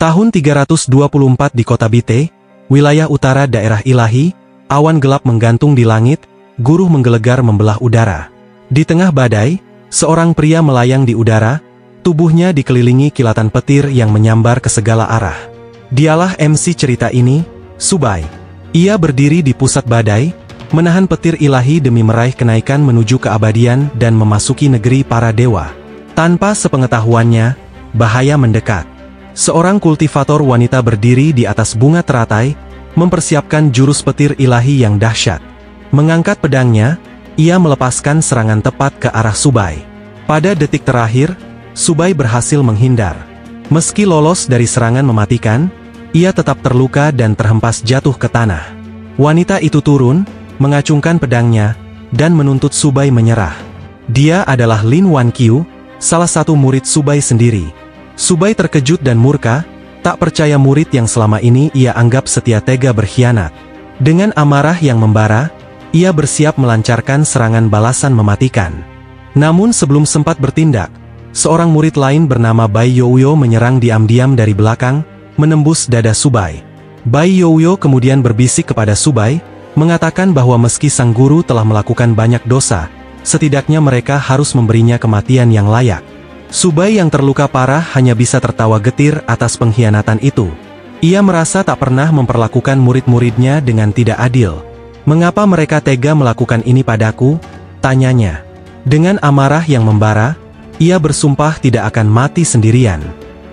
Tahun 324 di kota Bite, wilayah utara daerah Ilahi, awan gelap menggantung di langit, guruh menggelegar membelah udara. Di tengah badai, seorang pria melayang di udara, tubuhnya dikelilingi kilatan petir yang menyambar ke segala arah. Dialah MC cerita ini, Subai. Ia berdiri di pusat badai, menahan petir ilahi demi meraih kenaikan menuju keabadian dan memasuki negeri para dewa. Tanpa sepengetahuannya, bahaya mendekat. Seorang kultivator wanita berdiri di atas bunga teratai, mempersiapkan jurus petir ilahi yang dahsyat. Mengangkat pedangnya, ia melepaskan serangan tepat ke arah Subai. Pada detik terakhir, Subai berhasil menghindar. Meski lolos dari serangan mematikan, ia tetap terluka dan terhempas jatuh ke tanah. Wanita itu turun, mengacungkan pedangnya, dan menuntut Subai menyerah. Dia adalah Lin Wanqiu, salah satu murid Subai sendiri. Subai terkejut dan murka, tak percaya murid yang selama ini ia anggap setia tega berkhianat. Dengan amarah yang membara, ia bersiap melancarkan serangan balasan mematikan. Namun sebelum sempat bertindak, seorang murid lain bernama Bai Youyo menyerang diam-diam dari belakang, menembus dada Subai. Bai Youyo kemudian berbisik kepada Subai, mengatakan bahwa meski sang guru telah melakukan banyak dosa, setidaknya mereka harus memberinya kematian yang layak. Subai yang terluka parah hanya bisa tertawa getir atas pengkhianatan itu. Ia merasa tak pernah memperlakukan murid-muridnya dengan tidak adil. "Mengapa mereka tega melakukan ini padaku?" tanyanya. Dengan amarah yang membara, ia bersumpah tidak akan mati sendirian.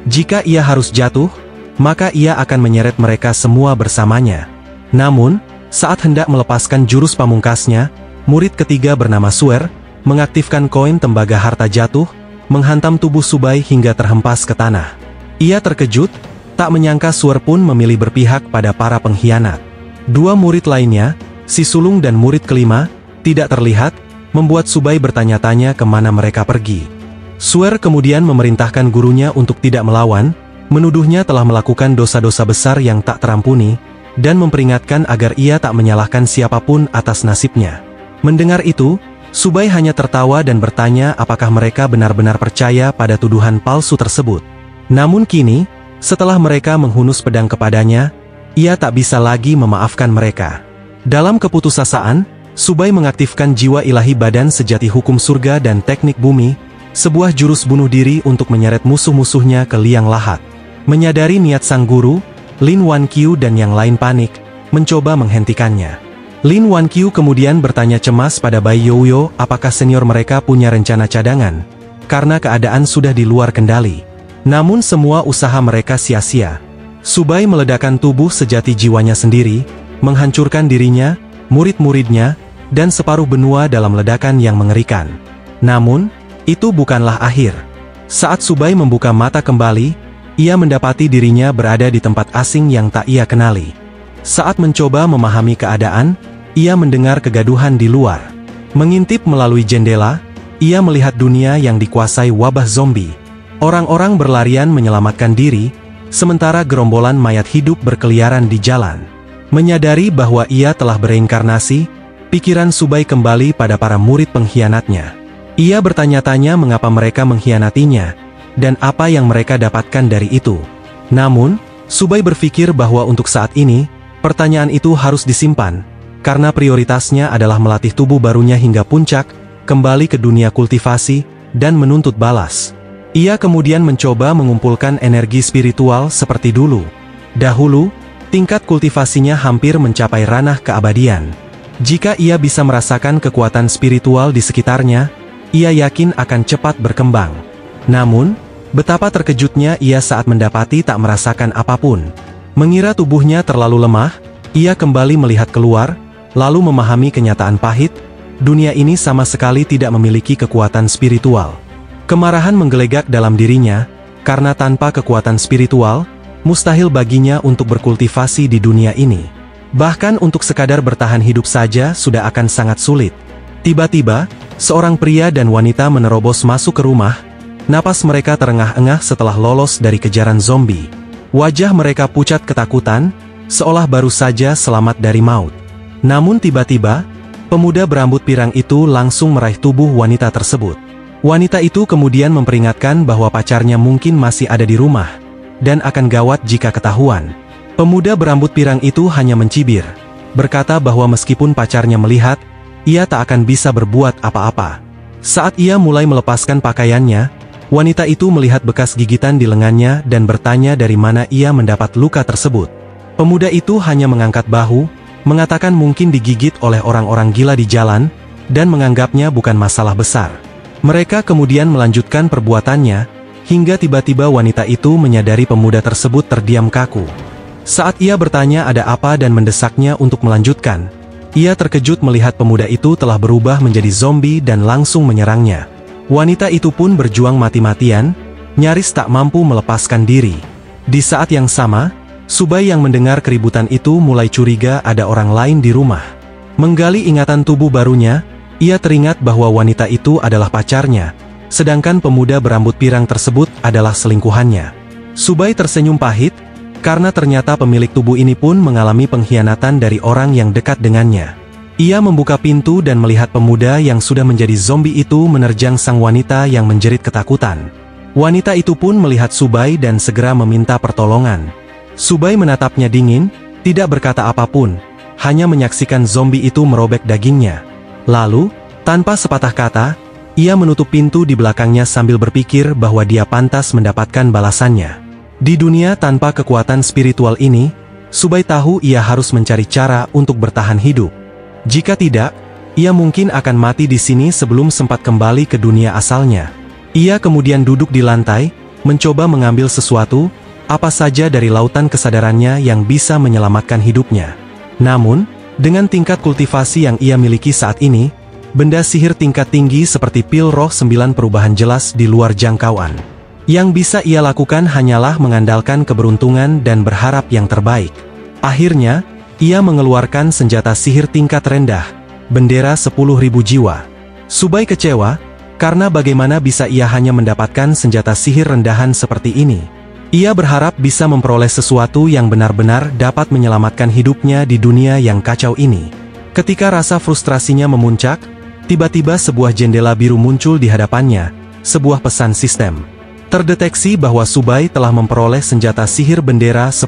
Jika ia harus jatuh, maka ia akan menyeret mereka semua bersamanya. Namun, saat hendak melepaskan jurus pamungkasnya, murid ketiga bernama Suer, mengaktifkan koin tembaga harta jatuh, menghantam tubuh Subai hingga terhempas ke tanah. Ia terkejut, tak menyangka Suer pun memilih berpihak pada para pengkhianat. Dua murid lainnya, si sulung dan murid kelima, tidak terlihat, membuat Subai bertanya-tanya kemana mereka pergi. Suer kemudian memerintahkan gurunya untuk tidak melawan, menuduhnya telah melakukan dosa-dosa besar yang tak terampuni, dan memperingatkan agar ia tak menyalahkan siapapun atas nasibnya. Mendengar itu, Subai hanya tertawa dan bertanya apakah mereka benar-benar percaya pada tuduhan palsu tersebut. Namun kini, setelah mereka menghunus pedang kepadanya, ia tak bisa lagi memaafkan mereka. Dalam keputusasaan, Subai mengaktifkan jiwa ilahi badan sejati hukum surga dan teknik bumi, sebuah jurus bunuh diri untuk menyeret musuh-musuhnya ke liang lahat. Menyadari niat sang guru, Lin Wanqiu dan yang lain panik, mencoba menghentikannya. Lin Wanqiu kemudian bertanya cemas pada Bai Youyo apakah senior mereka punya rencana cadangan, karena keadaan sudah di luar kendali. Namun semua usaha mereka sia-sia. Subai meledakkan tubuh sejati jiwanya sendiri, menghancurkan dirinya, murid-muridnya, dan separuh benua dalam ledakan yang mengerikan. Namun, itu bukanlah akhir. Saat Subai membuka mata kembali, ia mendapati dirinya berada di tempat asing yang tak ia kenali. Saat mencoba memahami keadaan, ia mendengar kegaduhan di luar. Mengintip melalui jendela, ia melihat dunia yang dikuasai wabah zombie. Orang-orang berlarian menyelamatkan diri, sementara gerombolan mayat hidup berkeliaran di jalan. Menyadari bahwa ia telah bereinkarnasi, pikiran Subai kembali pada para murid pengkhianatnya. Ia bertanya-tanya mengapa mereka mengkhianatinya, dan apa yang mereka dapatkan dari itu. Namun, Subai berpikir bahwa untuk saat ini, pertanyaan itu harus disimpan, karena prioritasnya adalah melatih tubuh barunya hingga puncak, kembali ke dunia kultivasi, dan menuntut balas. Ia kemudian mencoba mengumpulkan energi spiritual seperti dulu. Dahulu, tingkat kultivasinya hampir mencapai ranah keabadian. Jika ia bisa merasakan kekuatan spiritual di sekitarnya, ia yakin akan cepat berkembang. Namun, betapa terkejutnya ia saat mendapati tak merasakan apapun. Mengira tubuhnya terlalu lemah, ia kembali melihat keluar, lalu memahami kenyataan pahit, dunia ini sama sekali tidak memiliki kekuatan spiritual. Kemarahan menggelegak dalam dirinya, karena tanpa kekuatan spiritual, mustahil baginya untuk berkultivasi di dunia ini. Bahkan untuk sekadar bertahan hidup saja sudah akan sangat sulit. Tiba-tiba, seorang pria dan wanita menerobos masuk ke rumah, napas mereka terengah-engah setelah lolos dari kejaran zombie. Wajah mereka pucat ketakutan, seolah baru saja selamat dari maut. Namun tiba-tiba, pemuda berambut pirang itu langsung meraih tubuh wanita tersebut. Wanita itu kemudian memperingatkan bahwa pacarnya mungkin masih ada di rumah. dan akan gawat jika ketahuan. Pemuda berambut pirang itu hanya mencibir, berkata bahwa meskipun pacarnya melihat, ia tak akan bisa berbuat apa-apa. Saat ia mulai melepaskan pakaiannya, wanita itu melihat bekas gigitan di lengannya dan bertanya dari mana ia mendapat luka tersebut. Pemuda itu hanya mengangkat bahu, mengatakan mungkin digigit oleh orang-orang gila di jalan, dan menganggapnya bukan masalah besar. Mereka kemudian melanjutkan perbuatannya, hingga tiba-tiba wanita itu menyadari pemuda tersebut terdiam kaku. Saat ia bertanya ada apa dan mendesaknya untuk melanjutkan, ia terkejut melihat pemuda itu telah berubah menjadi zombie dan langsung menyerangnya. Wanita itu pun berjuang mati-matian, nyaris tak mampu melepaskan diri. Di saat yang sama, Subai yang mendengar keributan itu mulai curiga ada orang lain di rumah. Menggali ingatan tubuh barunya, ia teringat bahwa wanita itu adalah pacarnya, sedangkan pemuda berambut pirang tersebut adalah selingkuhannya. Subai tersenyum pahit, karena ternyata pemilik tubuh ini pun mengalami pengkhianatan dari orang yang dekat dengannya. Ia membuka pintu dan melihat pemuda yang sudah menjadi zombie itu menerjang sang wanita yang menjerit ketakutan. Wanita itu pun melihat Subai dan segera meminta pertolongan. Subai menatapnya dingin, tidak berkata apapun, hanya menyaksikan zombie itu merobek dagingnya. Lalu, tanpa sepatah kata, ia menutup pintu di belakangnya sambil berpikir bahwa dia pantas mendapatkan balasannya. Di dunia tanpa kekuatan spiritual ini, Subai tahu ia harus mencari cara untuk bertahan hidup. Jika tidak, ia mungkin akan mati di sini sebelum sempat kembali ke dunia asalnya. Ia kemudian duduk di lantai, mencoba mengambil sesuatu, apa saja dari lautan kesadarannya yang bisa menyelamatkan hidupnya. Namun, dengan tingkat kultivasi yang ia miliki saat ini, benda sihir tingkat tinggi seperti pil roh 9 perubahan jelas di luar jangkauan. Yang bisa ia lakukan hanyalah mengandalkan keberuntungan dan berharap yang terbaik. Akhirnya, ia mengeluarkan senjata sihir tingkat rendah, bendera 10.000 jiwa. Subai kecewa, karena bagaimana bisa ia hanya mendapatkan senjata sihir rendahan seperti ini. Ia berharap bisa memperoleh sesuatu yang benar-benar dapat menyelamatkan hidupnya di dunia yang kacau ini. Ketika rasa frustrasinya memuncak, tiba-tiba sebuah jendela biru muncul di hadapannya, sebuah pesan sistem. Terdeteksi bahwa Subai telah memperoleh senjata sihir bendera 10.000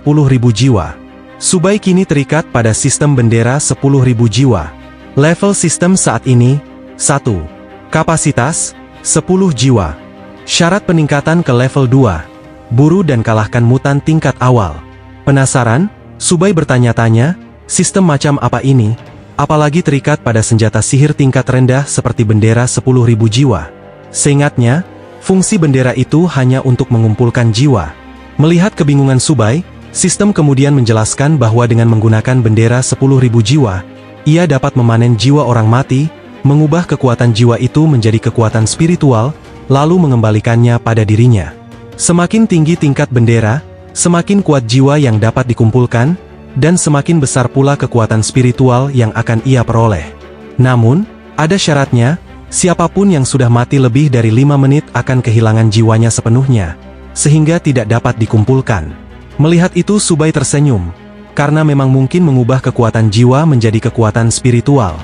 jiwa. Subai kini terikat pada sistem bendera 10.000 jiwa. Level sistem saat ini, 1. Kapasitas, 10 jiwa. Syarat peningkatan ke level 2. Buru dan kalahkan mutan tingkat awal. Penasaran? Subai bertanya-tanya, sistem macam apa ini? Apalagi terikat pada senjata sihir tingkat rendah seperti bendera 10.000 jiwa. Seingatnya, fungsi bendera itu hanya untuk mengumpulkan jiwa. Melihat kebingungan Subai, sistem kemudian menjelaskan bahwa dengan menggunakan bendera 10.000 jiwa, ia dapat memanen jiwa orang mati, mengubah kekuatan jiwa itu menjadi kekuatan spiritual, lalu mengembalikannya pada dirinya. Semakin tinggi tingkat bendera, semakin kuat jiwa yang dapat dikumpulkan, dan semakin besar pula kekuatan spiritual yang akan ia peroleh. Namun, ada syaratnya. Siapapun yang sudah mati lebih dari 5 menit akan kehilangan jiwanya sepenuhnya, sehingga tidak dapat dikumpulkan. Melihat itu Subai tersenyum, karena memang mungkin mengubah kekuatan jiwa menjadi kekuatan spiritual.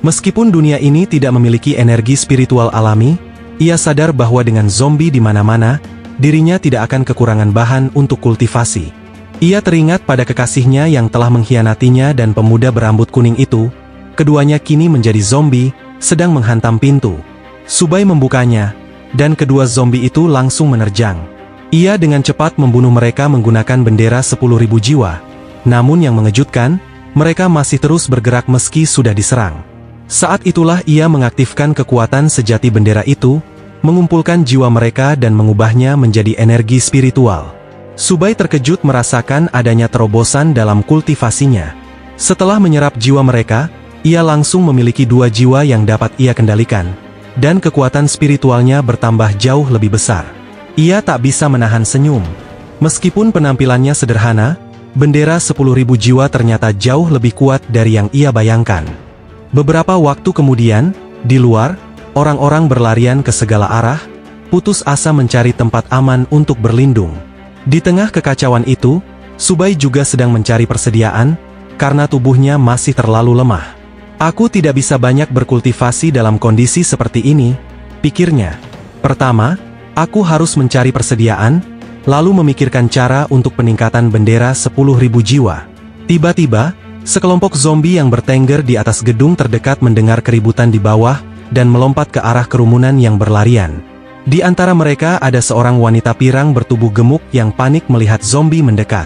Meskipun dunia ini tidak memiliki energi spiritual alami, ia sadar bahwa dengan zombie di mana-mana, dirinya tidak akan kekurangan bahan untuk kultivasi. Ia teringat pada kekasihnya yang telah mengkhianatinya dan pemuda berambut kuning itu. Keduanya kini menjadi zombie, sedang menghantam pintu. Subai membukanya, dan kedua zombie itu langsung menerjang. Ia dengan cepat membunuh mereka menggunakan bendera 10.000 jiwa. Namun yang mengejutkan, mereka masih terus bergerak meski sudah diserang. Saat itulah ia mengaktifkan kekuatan sejati bendera itu, mengumpulkan jiwa mereka dan mengubahnya menjadi energi spiritual. Subai terkejut merasakan adanya terobosan dalam kultivasinya. Setelah menyerap jiwa mereka, ia langsung memiliki 2 jiwa yang dapat ia kendalikan, dan kekuatan spiritualnya bertambah jauh lebih besar. Ia tak bisa menahan senyum. Meskipun penampilannya sederhana, bendera 10.000 jiwa ternyata jauh lebih kuat dari yang ia bayangkan. Beberapa waktu kemudian, di luar, orang-orang berlarian ke segala arah, putus asa mencari tempat aman untuk berlindung. Di tengah kekacauan itu, Subai juga sedang mencari persediaan, karena tubuhnya masih terlalu lemah. Aku tidak bisa banyak berkultivasi dalam kondisi seperti ini, pikirnya. Pertama, aku harus mencari persediaan, lalu memikirkan cara untuk peningkatan bendera 10.000 jiwa. Tiba-tiba, sekelompok zombie yang bertengger di atas gedung terdekat mendengar keributan di bawah, dan melompat ke arah kerumunan yang berlarian. Di antara mereka ada seorang wanita pirang bertubuh gemuk yang panik melihat zombie mendekat.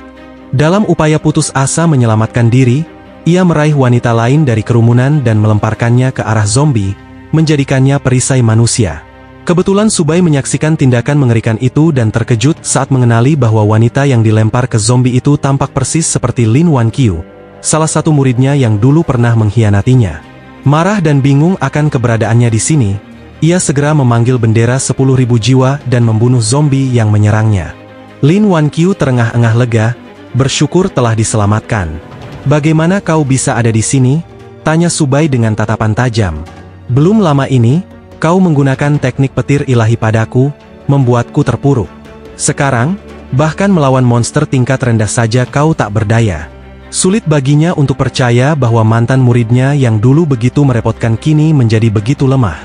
Dalam upaya putus asa menyelamatkan diri, ia meraih wanita lain dari kerumunan dan melemparkannya ke arah zombie, menjadikannya perisai manusia. Kebetulan Subai menyaksikan tindakan mengerikan itu dan terkejut saat mengenali bahwa wanita yang dilempar ke zombie itu tampak persis seperti Lin Wanqiu, salah satu muridnya yang dulu pernah mengkhianatinya. Marah dan bingung akan keberadaannya di sini, ia segera memanggil bendera 10.000 jiwa dan membunuh zombie yang menyerangnya. Lin Wanqiu terengah-engah lega, bersyukur telah diselamatkan. "Bagaimana kau bisa ada di sini?" tanya Subai dengan tatapan tajam. "Belum lama ini, kau menggunakan teknik petir ilahi padaku, membuatku terpuruk. Sekarang, bahkan melawan monster tingkat rendah saja kau tak berdaya." Sulit baginya untuk percaya bahwa mantan muridnya yang dulu begitu merepotkan kini menjadi begitu lemah.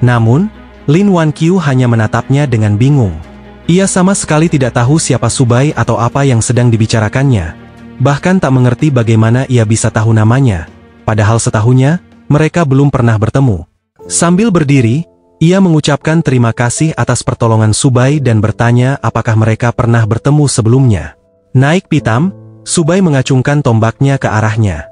Namun, Lin Wanqiu hanya menatapnya dengan bingung. Ia sama sekali tidak tahu siapa Subai atau apa yang sedang dibicarakannya. Bahkan tak mengerti bagaimana ia bisa tahu namanya, padahal setahunya, mereka belum pernah bertemu. Sambil berdiri, ia mengucapkan terima kasih atas pertolongan Subai dan bertanya apakah mereka pernah bertemu sebelumnya. Naik pitam, Subai mengacungkan tombaknya ke arahnya.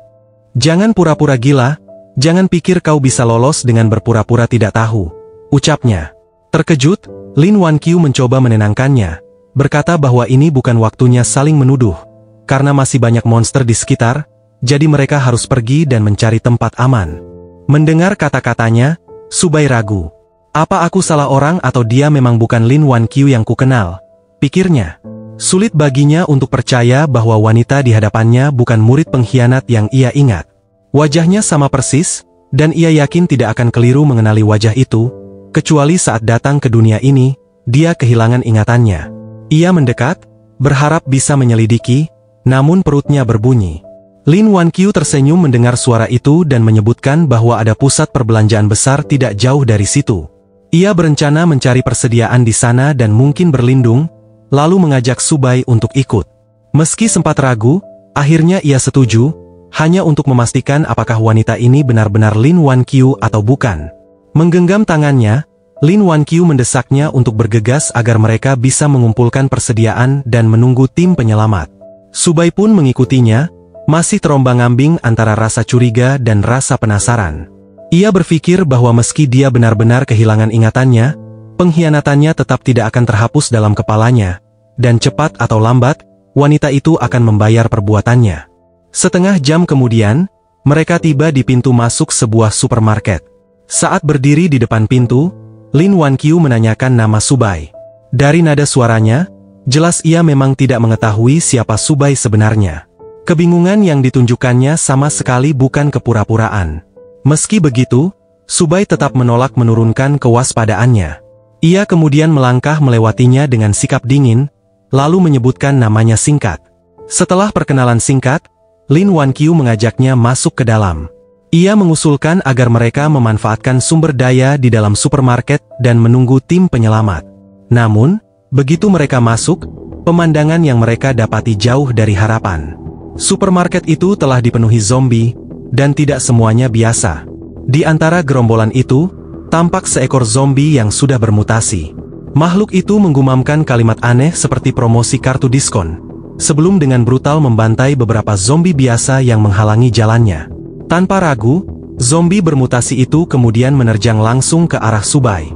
"Jangan pura-pura gila, jangan pikir kau bisa lolos dengan berpura-pura tidak tahu," ucapnya. Terkejut, Lin Wanqiu mencoba menenangkannya, berkata bahwa ini bukan waktunya saling menuduh, karena masih banyak monster di sekitar, jadi mereka harus pergi dan mencari tempat aman. Mendengar kata-katanya, Subai ragu. "Apa aku salah orang atau dia memang bukan Lin Wanqiu yang kukenal?" pikirnya. Sulit baginya untuk percaya bahwa wanita di hadapannya bukan murid pengkhianat yang ia ingat. Wajahnya sama persis, dan ia yakin tidak akan keliru mengenali wajah itu, kecuali saat datang ke dunia ini, dia kehilangan ingatannya. Ia mendekat, berharap bisa menyelidiki, namun perutnya berbunyi. Lin Wanqiu tersenyum mendengar suara itu dan menyebutkan bahwa ada pusat perbelanjaan besar tidak jauh dari situ. Ia berencana mencari persediaan di sana dan mungkin berlindung, lalu mengajak Subai untuk ikut. Meski sempat ragu, akhirnya ia setuju, hanya untuk memastikan apakah wanita ini benar-benar Lin Wanqiu atau bukan. Menggenggam tangannya, Lin Wanqiu mendesaknya untuk bergegas agar mereka bisa mengumpulkan persediaan dan menunggu tim penyelamat. Subai pun mengikutinya, masih terombang-ambing antara rasa curiga dan rasa penasaran. Ia berpikir bahwa meski dia benar-benar kehilangan ingatannya, pengkhianatannya tetap tidak akan terhapus dalam kepalanya, dan cepat atau lambat, wanita itu akan membayar perbuatannya. Setengah jam kemudian, mereka tiba di pintu masuk sebuah supermarket. Saat berdiri di depan pintu, Lin Wanqiu menanyakan nama Subai. Dari nada suaranya, jelas ia memang tidak mengetahui siapa Subai sebenarnya. Kebingungan yang ditunjukkannya sama sekali bukan kepura-puraan. Meski begitu, Subai tetap menolak menurunkan kewaspadaannya. Ia kemudian melangkah melewatinya dengan sikap dingin, lalu menyebutkan namanya singkat. Setelah perkenalan singkat, Lin Wanqiu mengajaknya masuk ke dalam. Ia mengusulkan agar mereka memanfaatkan sumber daya di dalam supermarket dan menunggu tim penyelamat. Namun, begitu mereka masuk, pemandangan yang mereka dapati jauh dari harapan. Supermarket itu telah dipenuhi zombie, dan tidak semuanya biasa. Di antara gerombolan itu, tampak seekor zombie yang sudah bermutasi. Makhluk itu menggumamkan kalimat aneh seperti promosi kartu diskon, sebelum dengan brutal membantai beberapa zombie biasa yang menghalangi jalannya. Tanpa ragu, zombie bermutasi itu kemudian menerjang langsung ke arah Subai.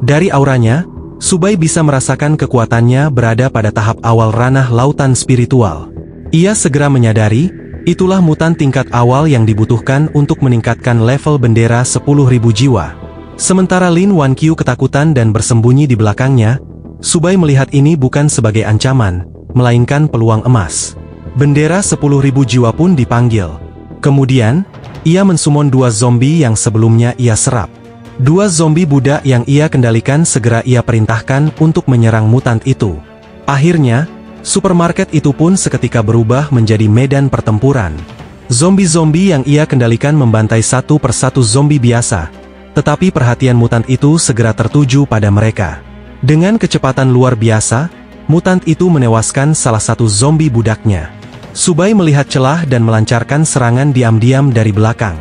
Dari auranya, Subai bisa merasakan kekuatannya berada pada tahap awal ranah lautan spiritual. Ia segera menyadari, itulah mutan tingkat awal yang dibutuhkan untuk meningkatkan level bendera 10.000 jiwa. Sementara Lin Wanqiu ketakutan dan bersembunyi di belakangnya, Subai melihat ini bukan sebagai ancaman, melainkan peluang emas. Bendera 10.000 jiwa pun dipanggil. Kemudian, ia mensumon 2 zombie yang sebelumnya ia serap. 2 zombie budak yang ia kendalikan segera ia perintahkan untuk menyerang mutant itu. Akhirnya, supermarket itu pun seketika berubah menjadi medan pertempuran. Zombie-zombie yang ia kendalikan membantai satu persatu zombie biasa, tetapi perhatian mutant itu segera tertuju pada mereka. Dengan kecepatan luar biasa, mutant itu menewaskan salah satu zombie budaknya. Subai melihat celah dan melancarkan serangan diam-diam dari belakang.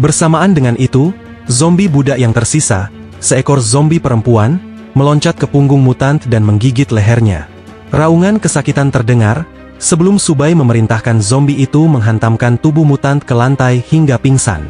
Bersamaan dengan itu, zombie budak yang tersisa, seekor zombie perempuan, meloncat ke punggung mutant dan menggigit lehernya. Raungan kesakitan terdengar, sebelum Subai memerintahkan zombie itu menghantamkan tubuh mutant ke lantai hingga pingsan.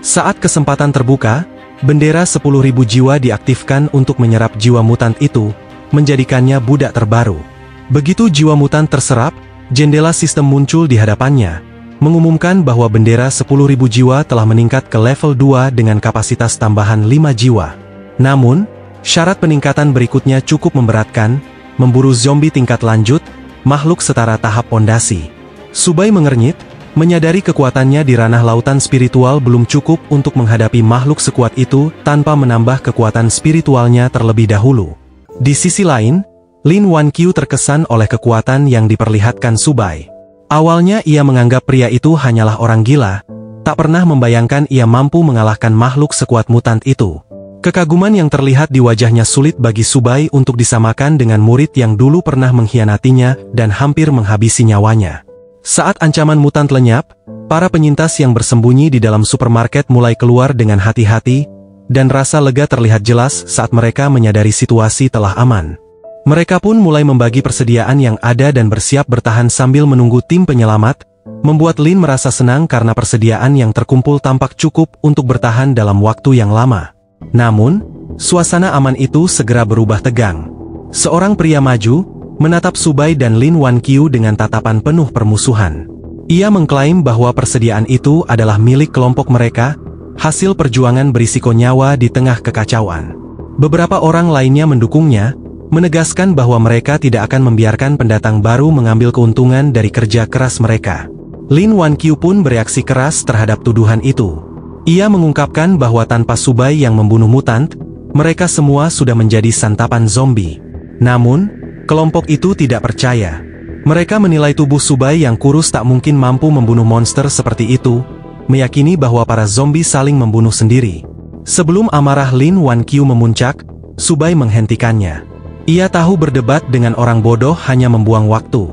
Saat kesempatan terbuka, bendera 10.000 jiwa diaktifkan untuk menyerap jiwa mutant itu, menjadikannya budak terbaru. Begitu jiwa mutant terserap, jendela sistem muncul di hadapannya, mengumumkan bahwa bendera 10.000 jiwa telah meningkat ke level 2 dengan kapasitas tambahan 5 jiwa. Namun, syarat peningkatan berikutnya cukup memberatkan, memburu zombie tingkat lanjut, makhluk setara tahap pondasi. Subai mengernyit, menyadari kekuatannya di ranah lautan spiritual belum cukup untuk menghadapi makhluk sekuat itu tanpa menambah kekuatan spiritualnya terlebih dahulu. Di sisi lain, Lin Wanqiu terkesan oleh kekuatan yang diperlihatkan Subai. Awalnya ia menganggap pria itu hanyalah orang gila, tak pernah membayangkan ia mampu mengalahkan makhluk sekuat mutant itu. Kekaguman yang terlihat di wajahnya sulit bagi Subai untuk disamakan dengan murid yang dulu pernah mengkhianatinya dan hampir menghabisi nyawanya. Saat ancaman mutant lenyap, para penyintas yang bersembunyi di dalam supermarket mulai keluar dengan hati-hati, dan rasa lega terlihat jelas saat mereka menyadari situasi telah aman. Mereka pun mulai membagi persediaan yang ada dan bersiap bertahan sambil menunggu tim penyelamat, membuat Lin merasa senang karena persediaan yang terkumpul tampak cukup untuk bertahan dalam waktu yang lama. Namun, suasana aman itu segera berubah tegang. Seorang pria maju, menatap Subai dan Lin Wanqiu dengan tatapan penuh permusuhan. Ia mengklaim bahwa persediaan itu adalah milik kelompok mereka, hasil perjuangan berisiko nyawa di tengah kekacauan. Beberapa orang lainnya mendukungnya, menegaskan bahwa mereka tidak akan membiarkan pendatang baru mengambil keuntungan dari kerja keras mereka. Lin Wanqiu pun bereaksi keras terhadap tuduhan itu. Ia mengungkapkan bahwa tanpa Subai yang membunuh mutant, mereka semua sudah menjadi santapan zombie. Namun, kelompok itu tidak percaya. Mereka menilai tubuh Subai yang kurus tak mungkin mampu membunuh monster seperti itu, meyakini bahwa para zombie saling membunuh sendiri. Sebelum amarah Lin Wanqiu memuncak, Subai menghentikannya. Ia tahu berdebat dengan orang bodoh hanya membuang waktu.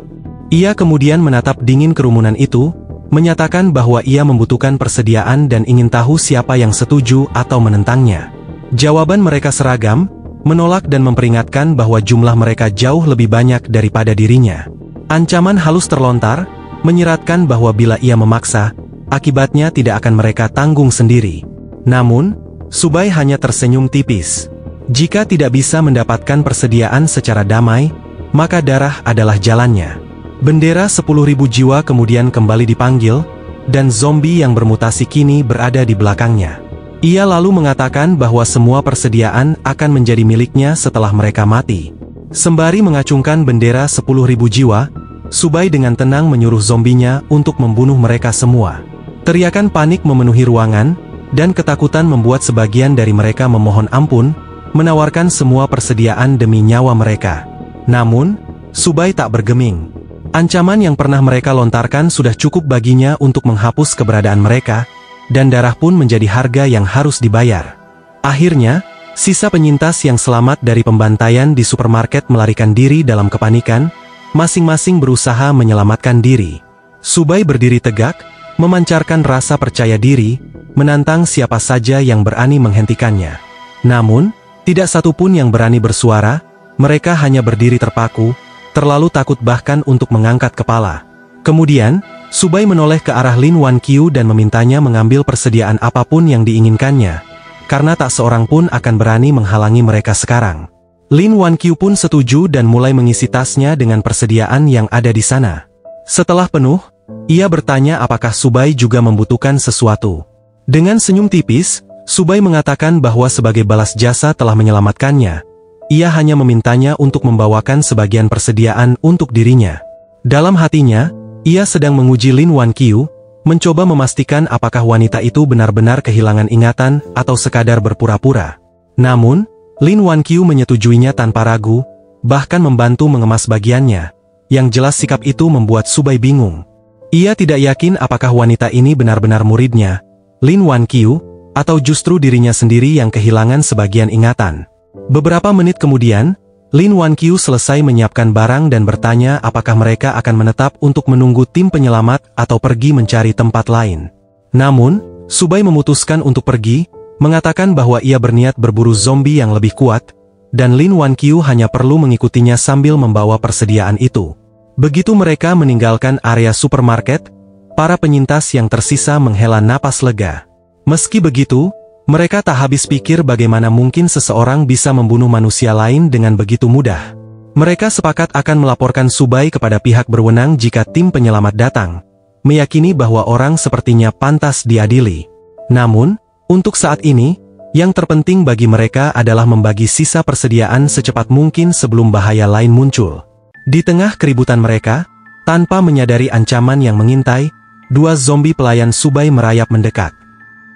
Ia kemudian menatap dingin kerumunan itu, menyatakan bahwa ia membutuhkan persediaan dan ingin tahu siapa yang setuju atau menentangnya. Jawaban mereka seragam, menolak dan memperingatkan bahwa jumlah mereka jauh lebih banyak daripada dirinya. Ancaman halus terlontar, menyeratkan bahwa bila ia memaksa, akibatnya tidak akan mereka tanggung sendiri. Namun, Subai hanya tersenyum tipis. Jika tidak bisa mendapatkan persediaan secara damai, maka darah adalah jalannya. Bendera 10.000 jiwa kemudian kembali dipanggil, dan zombie yang bermutasi kini berada di belakangnya. Ia lalu mengatakan bahwa semua persediaan akan menjadi miliknya setelah mereka mati. Sembari mengacungkan bendera 10.000 jiwa, Subai dengan tenang menyuruh zombinya untuk membunuh mereka semua. Teriakan panik memenuhi ruangan, dan ketakutan membuat sebagian dari mereka memohon ampun, menawarkan semua persediaan demi nyawa mereka. Namun, Subai tak bergeming. Ancaman yang pernah mereka lontarkan sudah cukup baginya untuk menghapus keberadaan mereka, dan darah pun menjadi harga yang harus dibayar. Akhirnya, sisa penyintas yang selamat dari pembantaian di supermarket melarikan diri dalam kepanikan, masing-masing berusaha menyelamatkan diri. Subai berdiri tegak, memancarkan rasa percaya diri, menantang siapa saja yang berani menghentikannya. Namun, tidak satupun yang berani bersuara, mereka hanya berdiri terpaku, terlalu takut bahkan untuk mengangkat kepala. Kemudian, Subai menoleh ke arah Lin Wanqiu dan memintanya mengambil persediaan apapun yang diinginkannya, karena tak seorang pun akan berani menghalangi mereka sekarang. Lin Wanqiu pun setuju dan mulai mengisi tasnya dengan persediaan yang ada di sana. Setelah penuh, ia bertanya apakah Subai juga membutuhkan sesuatu. Dengan senyum tipis, Subai mengatakan bahwa sebagai balas jasa telah menyelamatkannya. Ia hanya memintanya untuk membawakan sebagian persediaan untuk dirinya. Dalam hatinya, ia sedang menguji Lin Wanqiu, mencoba memastikan apakah wanita itu benar-benar kehilangan ingatan atau sekadar berpura-pura. Namun, Lin Wanqiu menyetujuinya tanpa ragu, bahkan membantu mengemas bagiannya. Yang jelas sikap itu membuat Subai bingung. Ia tidak yakin apakah wanita ini benar-benar muridnya, Lin Wanqiu, atau justru dirinya sendiri yang kehilangan sebagian ingatan. Beberapa menit kemudian, Lin Wanqiu selesai menyiapkan barang dan bertanya apakah mereka akan menetap untuk menunggu tim penyelamat atau pergi mencari tempat lain. Namun, Su Bai memutuskan untuk pergi, mengatakan bahwa ia berniat berburu zombie yang lebih kuat, dan Lin Wanqiu hanya perlu mengikutinya sambil membawa persediaan itu. Begitu mereka meninggalkan area supermarket, para penyintas yang tersisa menghela napas lega. Meski begitu, mereka tak habis pikir bagaimana mungkin seseorang bisa membunuh manusia lain dengan begitu mudah. Mereka sepakat akan melaporkan Su Bai kepada pihak berwenang jika tim penyelamat datang, meyakini bahwa orang sepertinya pantas diadili. Namun, untuk saat ini, yang terpenting bagi mereka adalah membagi sisa persediaan secepat mungkin sebelum bahaya lain muncul. Di tengah keributan mereka, tanpa menyadari ancaman yang mengintai, dua zombie pelayan Su Bai merayap mendekat.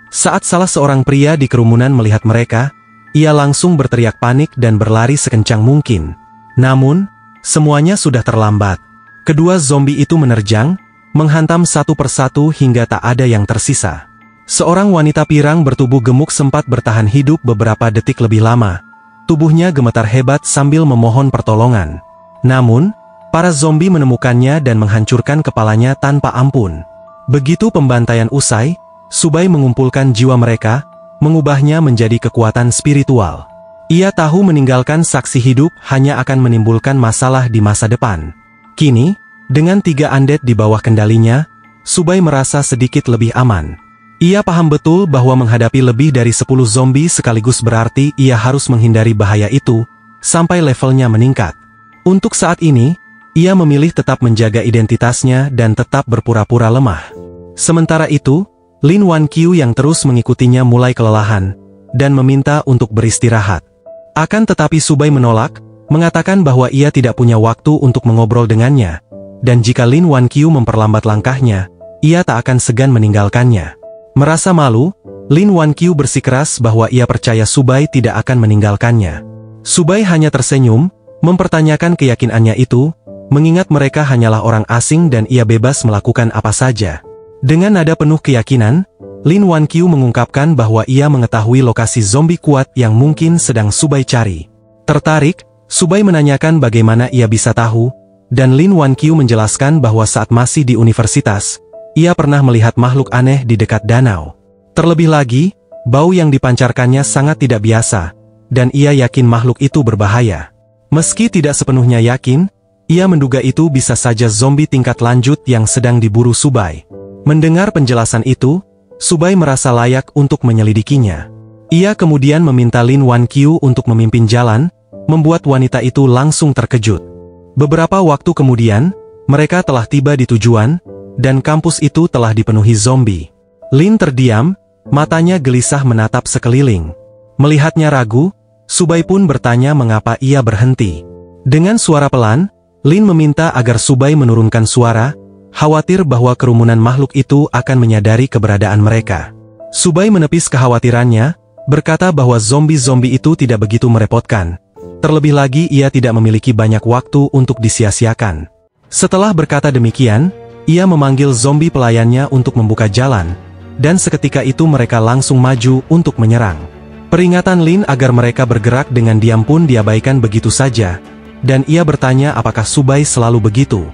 Saat salah seorang pria di kerumunan melihat mereka, ia langsung berteriak panik dan berlari sekencang mungkin. Namun, semuanya sudah terlambat. Kedua zombie itu menerjang, menghantam satu persatu hingga tak ada yang tersisa. Seorang wanita pirang bertubuh gemuk sempat bertahan hidup beberapa detik lebih lama. Tubuhnya gemetar hebat sambil memohon pertolongan. Namun, para zombie menemukannya dan menghancurkan kepalanya tanpa ampun. Begitu pembantaian usai, Su Bai mengumpulkan jiwa mereka, mengubahnya menjadi kekuatan spiritual. Ia tahu meninggalkan saksi hidup hanya akan menimbulkan masalah di masa depan. Kini, dengan 3 undead di bawah kendalinya, Su Bai merasa sedikit lebih aman. Ia paham betul bahwa menghadapi lebih dari 10 zombie sekaligus berarti ia harus menghindari bahaya itu, sampai levelnya meningkat. Untuk saat ini, ia memilih tetap menjaga identitasnya dan tetap berpura-pura lemah. Sementara itu, Lin Wanqiu yang terus mengikutinya mulai kelelahan, dan meminta untuk beristirahat. Akan tetapi Su Bai menolak, mengatakan bahwa ia tidak punya waktu untuk mengobrol dengannya, dan jika Lin Wanqiu memperlambat langkahnya, ia tak akan segan meninggalkannya. Merasa malu, Lin Wanqiu bersikeras bahwa ia percaya Su Bai tidak akan meninggalkannya. Su Bai hanya tersenyum, mempertanyakan keyakinannya itu, mengingat mereka hanyalah orang asing dan ia bebas melakukan apa saja. Dengan nada penuh keyakinan, Lin Wanqiu mengungkapkan bahwa ia mengetahui lokasi zombie kuat yang mungkin sedang Su Bai cari. Tertarik, Su Bai menanyakan bagaimana ia bisa tahu, dan Lin Wanqiu menjelaskan bahwa saat masih di universitas, ia pernah melihat makhluk aneh di dekat danau. Terlebih lagi, bau yang dipancarkannya sangat tidak biasa, dan ia yakin makhluk itu berbahaya. Meski tidak sepenuhnya yakin, ia menduga itu bisa saja zombie tingkat lanjut yang sedang diburu Su Bai. Mendengar penjelasan itu, Su Bai merasa layak untuk menyelidikinya. Ia kemudian meminta Lin Wanqiu untuk memimpin jalan, membuat wanita itu langsung terkejut. Beberapa waktu kemudian, mereka telah tiba di tujuan, dan kampus itu telah dipenuhi zombie. Lin terdiam, matanya gelisah menatap sekeliling. Melihatnya ragu, Su Bai pun bertanya mengapa ia berhenti. Dengan suara pelan, Lin meminta agar Su Bai menurunkan suara, khawatir bahwa kerumunan makhluk itu akan menyadari keberadaan mereka. Su Bai menepis kekhawatirannya, berkata bahwa zombie-zombie itu tidak begitu merepotkan. Terlebih lagi ia tidak memiliki banyak waktu untuk disia-siakan. Setelah berkata demikian, ia memanggil zombie pelayannya untuk membuka jalan, dan seketika itu mereka langsung maju untuk menyerang. Peringatan Lin agar mereka bergerak dengan diam pun diabaikan begitu saja, dan ia bertanya apakah Su Bai selalu begitu.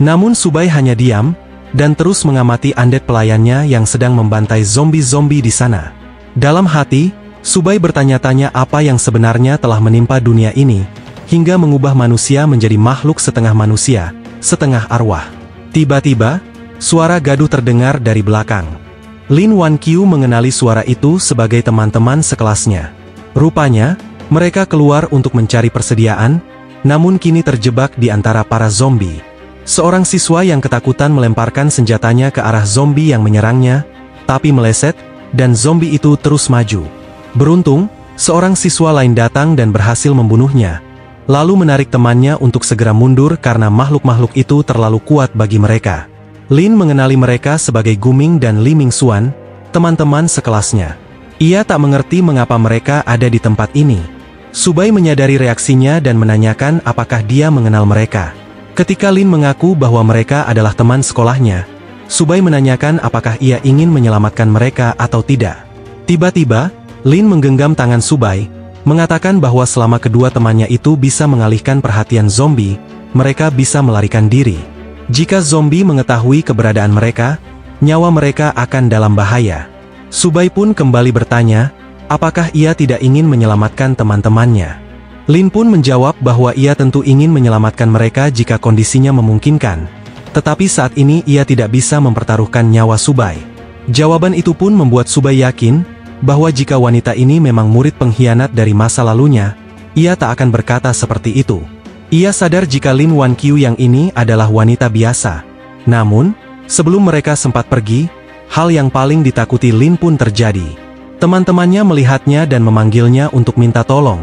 Namun Su Bai hanya diam, dan terus mengamati undead pelayannya yang sedang membantai zombie-zombie di sana. Dalam hati, Su Bai bertanya-tanya apa yang sebenarnya telah menimpa dunia ini, hingga mengubah manusia menjadi makhluk setengah manusia, setengah arwah. Tiba-tiba, suara gaduh terdengar dari belakang. Lin Wanqiu mengenali suara itu sebagai teman-teman sekelasnya. Rupanya, mereka keluar untuk mencari persediaan, namun kini terjebak di antara para zombie. Seorang siswa yang ketakutan melemparkan senjatanya ke arah zombie yang menyerangnya, tapi meleset, dan zombie itu terus maju. Beruntung, seorang siswa lain datang dan berhasil membunuhnya, lalu menarik temannya untuk segera mundur karena makhluk-makhluk itu terlalu kuat bagi mereka. Lin mengenali mereka sebagai Guming dan Li Mingxuan, teman-teman sekelasnya. Ia tak mengerti mengapa mereka ada di tempat ini. Su Bai menyadari reaksinya dan menanyakan apakah dia mengenal mereka. Ketika Lin mengaku bahwa mereka adalah teman sekolahnya, Su Bai menanyakan apakah ia ingin menyelamatkan mereka atau tidak. Tiba-tiba, Lin menggenggam tangan Su Bai, mengatakan bahwa selama kedua temannya itu bisa mengalihkan perhatian zombie, mereka bisa melarikan diri. Jika zombie mengetahui keberadaan mereka, nyawa mereka akan dalam bahaya. Subai pun kembali bertanya, apakah ia tidak ingin menyelamatkan teman-temannya. Lin pun menjawab bahwa ia tentu ingin menyelamatkan mereka jika kondisinya memungkinkan. Tetapi saat ini ia tidak bisa mempertaruhkan nyawa Subai. Jawaban itu pun membuat Subai yakin, bahwa jika wanita ini memang murid pengkhianat dari masa lalunya, ia tak akan berkata seperti itu. Ia sadar jika Lin Wanqiu yang ini adalah wanita biasa. Namun, sebelum mereka sempat pergi, hal yang paling ditakuti Lin pun terjadi. Teman-temannya melihatnya dan memanggilnya untuk minta tolong,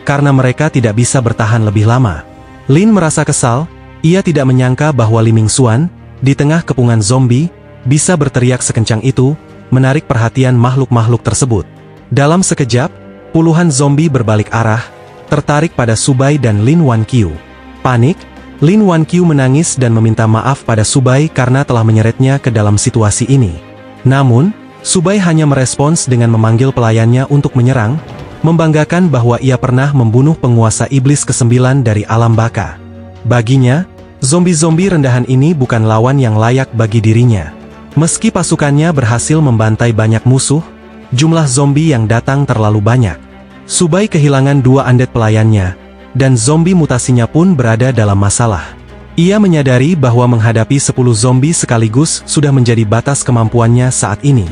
karena mereka tidak bisa bertahan lebih lama. Lin merasa kesal, ia tidak menyangka bahwa Li Mingxuan, di tengah kepungan zombie, bisa berteriak sekencang itu, menarik perhatian makhluk-makhluk tersebut. Dalam sekejap, puluhan zombie berbalik arah, tertarik pada Subai dan Lin Wanqiu. Panik, Lin Wanqiu menangis dan meminta maaf pada Subai karena telah menyeretnya ke dalam situasi ini. Namun, Subai hanya merespons dengan memanggil pelayannya untuk menyerang, membanggakan bahwa ia pernah membunuh penguasa iblis ke-9 dari alam baka. Baginya, zombie-zombie rendahan ini bukan lawan yang layak bagi dirinya. Meski pasukannya berhasil membantai banyak musuh, jumlah zombie yang datang terlalu banyak. Subai kehilangan 2 undead pelayannya, dan zombie mutasinya pun berada dalam masalah. Ia menyadari bahwa menghadapi 10 zombie sekaligus sudah menjadi batas kemampuannya saat ini.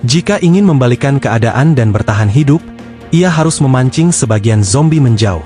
Jika ingin membalikkan keadaan dan bertahan hidup, ia harus memancing sebagian zombie menjauh.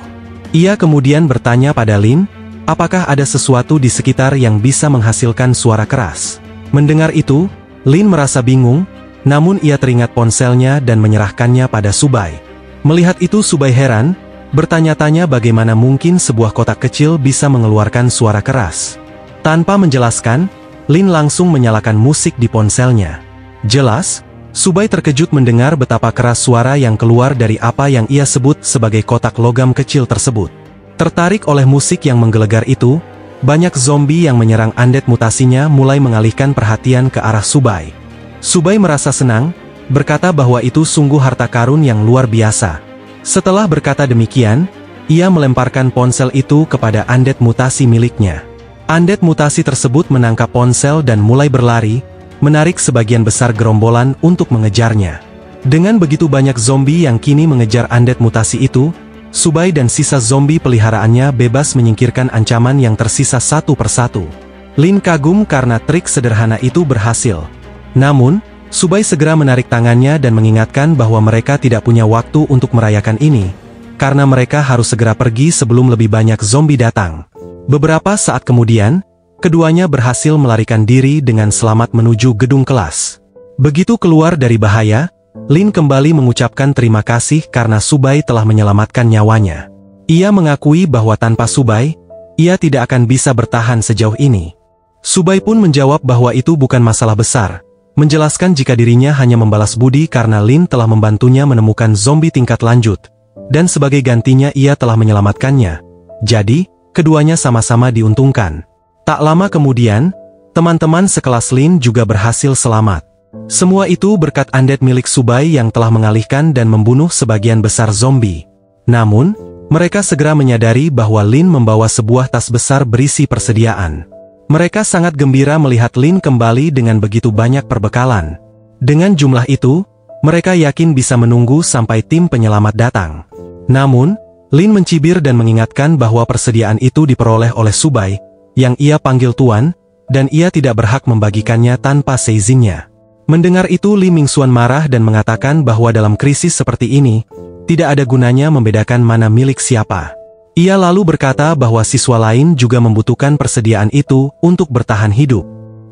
Ia kemudian bertanya pada Lin, apakah ada sesuatu di sekitar yang bisa menghasilkan suara keras. Mendengar itu, Lin merasa bingung, namun ia teringat ponselnya dan menyerahkannya pada Subai. Melihat itu Subai heran, bertanya-tanya bagaimana mungkin sebuah kotak kecil bisa mengeluarkan suara keras. Tanpa menjelaskan, Lin langsung menyalakan musik di ponselnya. Jelas, Subai terkejut mendengar betapa keras suara yang keluar dari apa yang ia sebut sebagai kotak logam kecil tersebut. Tertarik oleh musik yang menggelegar itu, banyak zombie yang menyerang undead mutasinya mulai mengalihkan perhatian ke arah Subai. Subai merasa senang, berkata bahwa itu sungguh harta karun yang luar biasa. Setelah berkata demikian, ia melemparkan ponsel itu kepada undead mutasi miliknya. Undead mutasi tersebut menangkap ponsel dan mulai berlari, menarik sebagian besar gerombolan untuk mengejarnya. Dengan begitu banyak zombie yang kini mengejar undead mutasi itu, Subai dan sisa zombie peliharaannya bebas menyingkirkan ancaman yang tersisa satu persatu. Lin kagum karena trik sederhana itu berhasil. Namun, Subai segera menarik tangannya dan mengingatkan bahwa mereka tidak punya waktu untuk merayakan ini, karena mereka harus segera pergi sebelum lebih banyak zombie datang. Beberapa saat kemudian, keduanya berhasil melarikan diri dengan selamat menuju gedung kelas. Begitu keluar dari bahaya, Lin kembali mengucapkan terima kasih karena Subai telah menyelamatkan nyawanya. Ia mengakui bahwa tanpa Subai, ia tidak akan bisa bertahan sejauh ini. Subai pun menjawab bahwa itu bukan masalah besar, menjelaskan jika dirinya hanya membalas budi karena Lin telah membantunya menemukan zombie tingkat lanjut, dan sebagai gantinya ia telah menyelamatkannya. Jadi, keduanya sama-sama diuntungkan. Tak lama kemudian, teman-teman sekelas Lin juga berhasil selamat. Semua itu berkat undead milik Subai yang telah mengalihkan dan membunuh sebagian besar zombie. Namun, mereka segera menyadari bahwa Lin membawa sebuah tas besar berisi persediaan. Mereka sangat gembira melihat Lin kembali dengan begitu banyak perbekalan. Dengan jumlah itu, mereka yakin bisa menunggu sampai tim penyelamat datang. Namun, Lin mencibir dan mengingatkan bahwa persediaan itu diperoleh oleh Subai, yang ia panggil tuan, dan ia tidak berhak membagikannya tanpa seizinnya. Mendengar itu Li Mingxuan marah dan mengatakan bahwa dalam krisis seperti ini, tidak ada gunanya membedakan mana milik siapa. Ia lalu berkata bahwa siswa lain juga membutuhkan persediaan itu untuk bertahan hidup.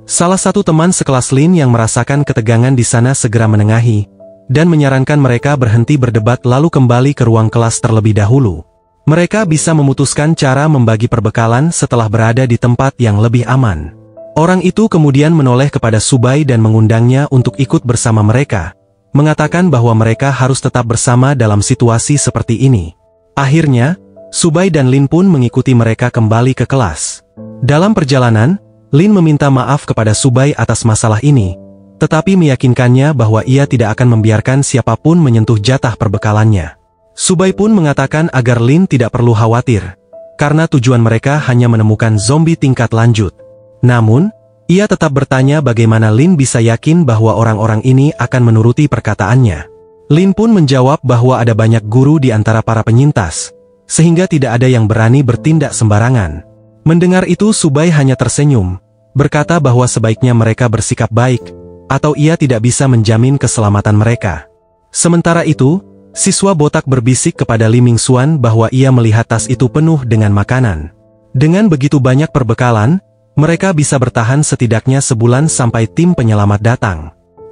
Salah satu teman sekelas Lin yang merasakan ketegangan di sana segera menengahi, dan menyarankan mereka berhenti berdebat lalu kembali ke ruang kelas terlebih dahulu. Mereka bisa memutuskan cara membagi perbekalan setelah berada di tempat yang lebih aman. Orang itu kemudian menoleh kepada Subai dan mengundangnya untuk ikut bersama mereka, mengatakan bahwa mereka harus tetap bersama dalam situasi seperti ini. Akhirnya, Subai dan Lin pun mengikuti mereka kembali ke kelas. Dalam perjalanan, Lin meminta maaf kepada Subai atas masalah ini, tetapi meyakinkannya bahwa ia tidak akan membiarkan siapapun menyentuh jatah perbekalannya. Subay pun mengatakan agar Lin tidak perlu khawatir, karena tujuan mereka hanya menemukan zombie tingkat lanjut. Namun, ia tetap bertanya bagaimana Lin bisa yakin bahwa orang-orang ini akan menuruti perkataannya. Lin pun menjawab bahwa ada banyak guru di antara para penyintas, sehingga tidak ada yang berani bertindak sembarangan. Mendengar itu Subay hanya tersenyum, berkata bahwa sebaiknya mereka bersikap baik, atau ia tidak bisa menjamin keselamatan mereka. Sementara itu, siswa botak berbisik kepada Li Mingxuan bahwa ia melihat tas itu penuh dengan makanan. Dengan begitu banyak perbekalan, mereka bisa bertahan setidaknya sebulan sampai tim penyelamat datang.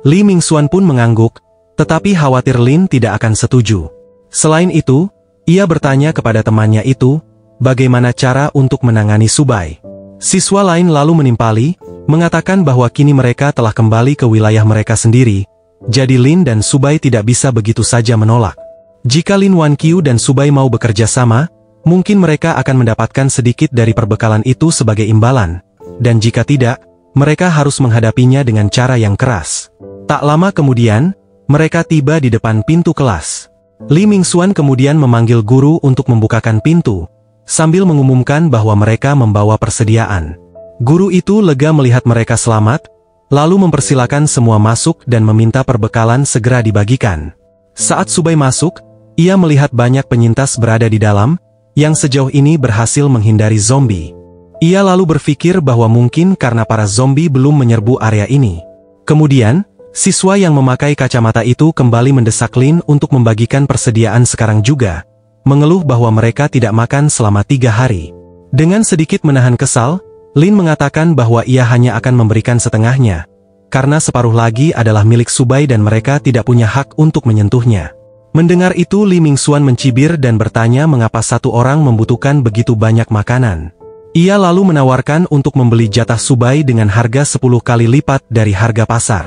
Li Mingxuan pun mengangguk, tetapi khawatir Lin tidak akan setuju. Selain itu, ia bertanya kepada temannya itu, bagaimana cara untuk menangani Subay. Siswa lain lalu menimpali, mengatakan bahwa kini mereka telah kembali ke wilayah mereka sendiri, jadi Lin dan Subay tidak bisa begitu saja menolak. Jika Lin Wanqiu dan Subay mau bekerja sama, mungkin mereka akan mendapatkan sedikit dari perbekalan itu sebagai imbalan. Dan jika tidak, mereka harus menghadapinya dengan cara yang keras. Tak lama kemudian, mereka tiba di depan pintu kelas. Li Mingxuan kemudian memanggil guru untuk membukakan pintu, sambil mengumumkan bahwa mereka membawa persediaan. Guru itu lega melihat mereka selamat, lalu mempersilakan semua masuk dan meminta perbekalan segera dibagikan. Saat Subay masuk, ia melihat banyak penyintas berada di dalam, yang sejauh ini berhasil menghindari zombie. Ia lalu berpikir bahwa mungkin karena para zombie belum menyerbu area ini. Kemudian, siswa yang memakai kacamata itu kembali mendesak Lin untuk membagikan persediaan sekarang juga, mengeluh bahwa mereka tidak makan selama 3 hari. Dengan sedikit menahan kesal, Lin mengatakan bahwa ia hanya akan memberikan setengahnya, karena separuh lagi adalah milik Subay dan mereka tidak punya hak untuk menyentuhnya. Mendengar itu Li Mingxuan mencibir dan bertanya mengapa satu orang membutuhkan begitu banyak makanan. Ia lalu menawarkan untuk membeli jatah Subay dengan harga 10 kali lipat dari harga pasar.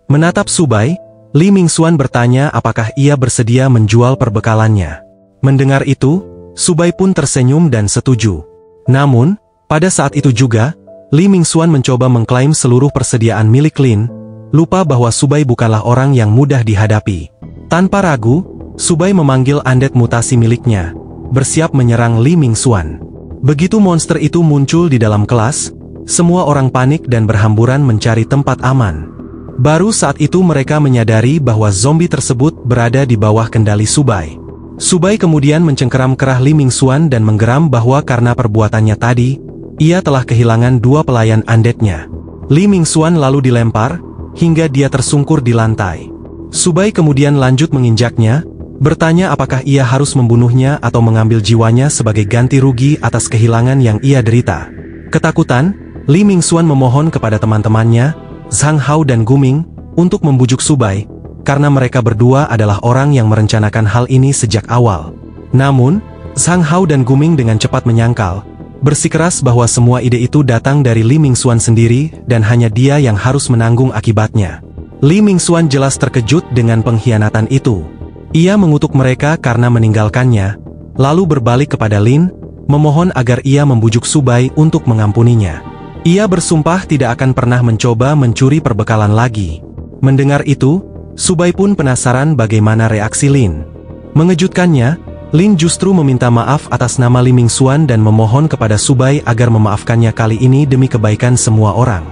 Menatap Subay, Li Mingxuan bertanya apakah ia bersedia menjual perbekalannya. Mendengar itu, Subay pun tersenyum dan setuju. Namun, pada saat itu juga, Li Mingxuan mencoba mengklaim seluruh persediaan milik Lin, lupa bahwa Subay bukanlah orang yang mudah dihadapi. Tanpa ragu, Subay memanggil undead mutasi miliknya, bersiap menyerang Li Mingxuan. Begitu monster itu muncul di dalam kelas, semua orang panik dan berhamburan mencari tempat aman. Baru saat itu mereka menyadari bahwa zombie tersebut berada di bawah kendali Subay. Subay kemudian mencengkeram kerah Li Mingxuan dan menggeram bahwa karena perbuatannya tadi, ia telah kehilangan 2 pelayan undeadnya. Li Mingxuan lalu dilempar, hingga dia tersungkur di lantai. Subay kemudian lanjut menginjaknya, bertanya apakah ia harus membunuhnya atau mengambil jiwanya sebagai ganti rugi atas kehilangan yang ia derita. Ketakutan, Li Mingxuan memohon kepada teman-temannya, Zhang Hao dan Guming, untuk membujuk Subay, karena mereka berdua adalah orang yang merencanakan hal ini sejak awal. Namun, Zhang Hao dan Guming dengan cepat menyangkal, bersikeras bahwa semua ide itu datang dari Li Mingxuan sendiri dan hanya dia yang harus menanggung akibatnya. Li Mingxuan jelas terkejut dengan pengkhianatan itu. Ia mengutuk mereka karena meninggalkannya, lalu berbalik kepada Lin, memohon agar ia membujuk Subay untuk mengampuninya. Ia bersumpah tidak akan pernah mencoba mencuri perbekalan lagi. Mendengar itu, Subay pun penasaran bagaimana reaksi Lin. Mengejutkannya, Lin justru meminta maaf atas nama Li Mingxuan dan memohon kepada Subay agar memaafkannya kali ini demi kebaikan semua orang.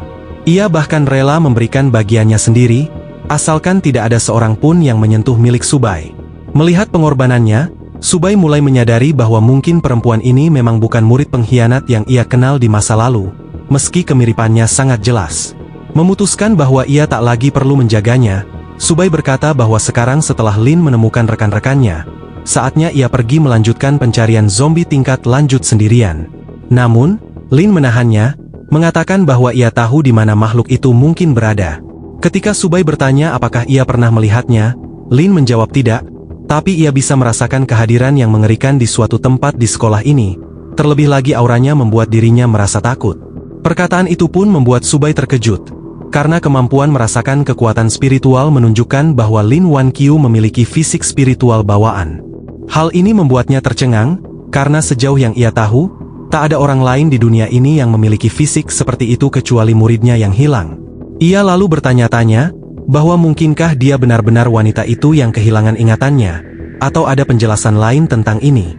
Ia bahkan rela memberikan bagiannya sendiri, asalkan tidak ada seorang pun yang menyentuh milik Subay. Melihat pengorbanannya, Subay mulai menyadari bahwa mungkin perempuan ini memang bukan murid pengkhianat yang ia kenal di masa lalu, meski kemiripannya sangat jelas. Memutuskan bahwa ia tak lagi perlu menjaganya, Subay berkata bahwa sekarang setelah Lin menemukan rekan-rekannya, saatnya ia pergi melanjutkan pencarian zombie tingkat lanjut sendirian. Namun, Lin menahannya, mengatakan bahwa ia tahu di mana makhluk itu mungkin berada. Ketika Subay bertanya apakah ia pernah melihatnya, Lin menjawab tidak, tapi ia bisa merasakan kehadiran yang mengerikan di suatu tempat di sekolah ini, terlebih lagi auranya membuat dirinya merasa takut. Perkataan itu pun membuat Subay terkejut, karena kemampuan merasakan kekuatan spiritual menunjukkan bahwa Lin Wanqiu memiliki fisik spiritual bawaan. Hal ini membuatnya tercengang, karena sejauh yang ia tahu, tak ada orang lain di dunia ini yang memiliki fisik seperti itu kecuali muridnya yang hilang. Ia lalu bertanya-tanya, bahwa mungkinkah dia benar-benar wanita itu yang kehilangan ingatannya, atau ada penjelasan lain tentang ini?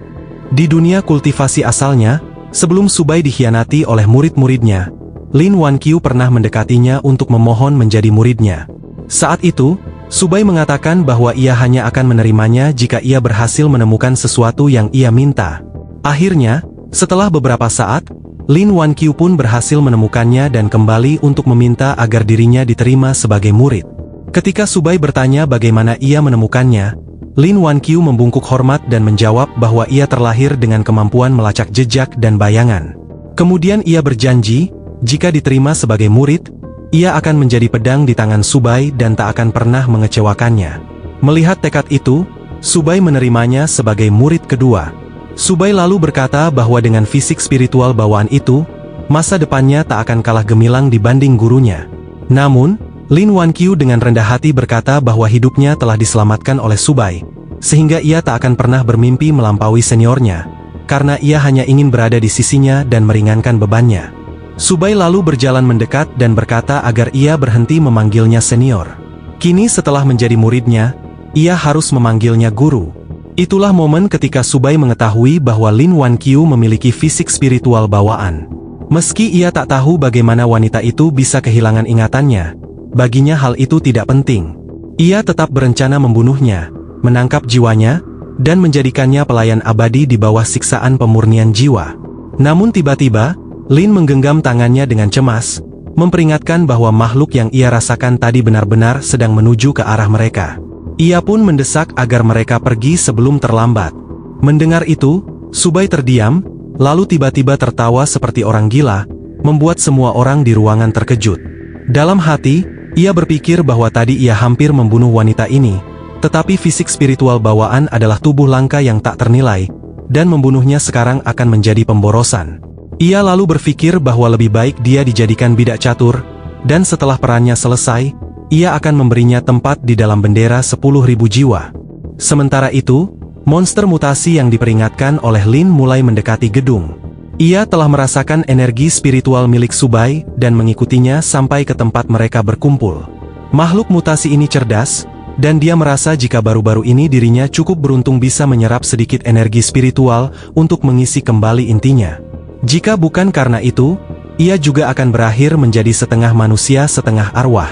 Di dunia kultivasi asalnya, sebelum Subai dikhianati oleh murid-muridnya, Lin Wanqiu pernah mendekatinya untuk memohon menjadi muridnya. Saat itu, Subai mengatakan bahwa ia hanya akan menerimanya jika ia berhasil menemukan sesuatu yang ia minta. Akhirnya, setelah beberapa saat, Lin Wanqiu pun berhasil menemukannya dan kembali untuk meminta agar dirinya diterima sebagai murid. Ketika Subai bertanya bagaimana ia menemukannya, Lin Wanqiu membungkuk hormat dan menjawab bahwa ia terlahir dengan kemampuan melacak jejak dan bayangan. Kemudian ia berjanji, jika diterima sebagai murid, ia akan menjadi pedang di tangan Subai dan tak akan pernah mengecewakannya. Melihat tekad itu, Subai menerimanya sebagai murid kedua. Subai lalu berkata bahwa dengan fisik spiritual bawaan itu, masa depannya tak akan kalah gemilang dibanding gurunya. Namun, Lin Wanqiu dengan rendah hati berkata bahwa hidupnya telah diselamatkan oleh Subai, sehingga ia tak akan pernah bermimpi melampaui seniornya, karena ia hanya ingin berada di sisinya dan meringankan bebannya. Subai lalu berjalan mendekat dan berkata agar ia berhenti memanggilnya senior. Kini setelah menjadi muridnya, ia harus memanggilnya guru. Itulah momen ketika Subai mengetahui bahwa Lin Wanqiu memiliki fisik spiritual bawaan. Meski ia tak tahu bagaimana wanita itu bisa kehilangan ingatannya, baginya hal itu tidak penting. Ia tetap berencana membunuhnya, menangkap jiwanya, dan menjadikannya pelayan abadi di bawah siksaan pemurnian jiwa. Namun tiba-tiba, Lin menggenggam tangannya dengan cemas, memperingatkan bahwa makhluk yang ia rasakan tadi benar-benar sedang menuju ke arah mereka. Ia pun mendesak agar mereka pergi sebelum terlambat. Mendengar itu, Subai terdiam, lalu tiba-tiba tertawa seperti orang gila, membuat semua orang di ruangan terkejut. Dalam hati, ia berpikir bahwa tadi ia hampir membunuh wanita ini, tetapi fisik spiritual bawaan adalah tubuh langka yang tak ternilai, dan membunuhnya sekarang akan menjadi pemborosan. Ia lalu berpikir bahwa lebih baik dia dijadikan bidak catur, dan setelah perannya selesai, ia akan memberinya tempat di dalam bendera 10.000 jiwa. Sementara itu, monster mutasi yang diperingatkan oleh Lin mulai mendekati gedung. Ia telah merasakan energi spiritual milik Subai dan mengikutinya sampai ke tempat mereka berkumpul. Makhluk mutasi ini cerdas, dan dia merasa jika baru-baru ini dirinya cukup beruntung bisa menyerap sedikit energi spiritual untuk mengisi kembali intinya. Jika bukan karena itu, ia juga akan berakhir menjadi setengah manusia setengah arwah.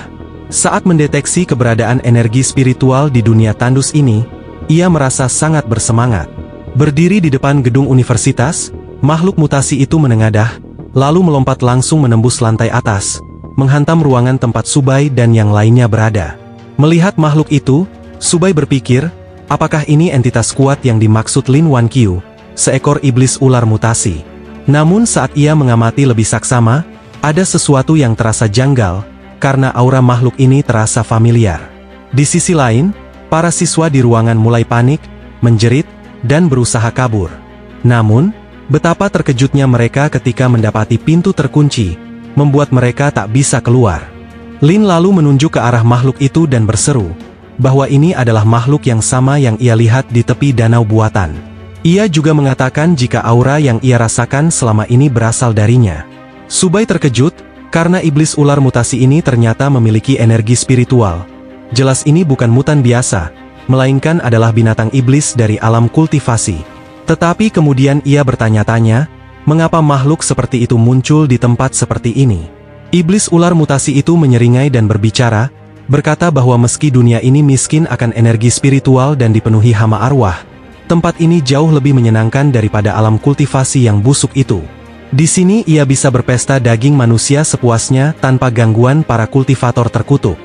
Saat mendeteksi keberadaan energi spiritual di dunia tandus ini, ia merasa sangat bersemangat. Berdiri di depan gedung universitas, makhluk mutasi itu menengadah, lalu melompat langsung menembus lantai atas, menghantam ruangan tempat Subai dan yang lainnya berada. Melihat makhluk itu, Subai berpikir, apakah ini entitas kuat yang dimaksud Lin Wanqiu, seekor iblis ular mutasi. Namun saat ia mengamati lebih saksama, ada sesuatu yang terasa janggal, karena aura makhluk ini terasa familiar. Di sisi lain, para siswa di ruangan mulai panik, menjerit, dan berusaha kabur. Namun, betapa terkejutnya mereka ketika mendapati pintu terkunci, membuat mereka tak bisa keluar. Lin lalu menunjuk ke arah makhluk itu dan berseru, bahwa ini adalah makhluk yang sama yang ia lihat di tepi danau buatan. Ia juga mengatakan jika aura yang ia rasakan selama ini berasal darinya. Subai terkejut, karena iblis ular mutasi ini ternyata memiliki energi spiritual. Jelas ini bukan mutan biasa, melainkan adalah binatang iblis dari alam kultivasi. Tetapi kemudian ia bertanya-tanya, mengapa makhluk seperti itu muncul di tempat seperti ini? Iblis ular mutasi itu menyeringai dan berbicara, berkata bahwa meski dunia ini miskin akan energi spiritual dan dipenuhi hama arwah, tempat ini jauh lebih menyenangkan daripada alam kultivasi yang busuk itu. Di sini ia bisa berpesta daging manusia sepuasnya tanpa gangguan para kultivator terkutuk.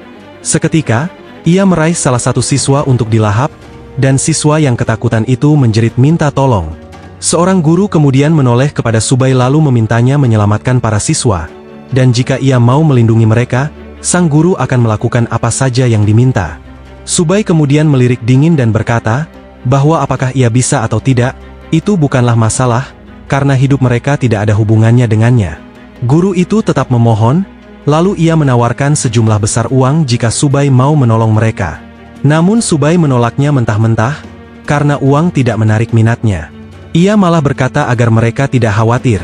Seketika, ia meraih salah satu siswa untuk dilahap, dan siswa yang ketakutan itu menjerit minta tolong. Seorang guru kemudian menoleh kepada Subai lalu memintanya menyelamatkan para siswa, dan jika ia mau melindungi mereka, sang guru akan melakukan apa saja yang diminta. Subai kemudian melirik dingin dan berkata, bahwa apakah ia bisa atau tidak, itu bukanlah masalah, karena hidup mereka tidak ada hubungannya dengannya. Guru itu tetap memohon, lalu ia menawarkan sejumlah besar uang jika Subai mau menolong mereka. Namun Subai menolaknya mentah-mentah, karena uang tidak menarik minatnya. Ia malah berkata agar mereka tidak khawatir,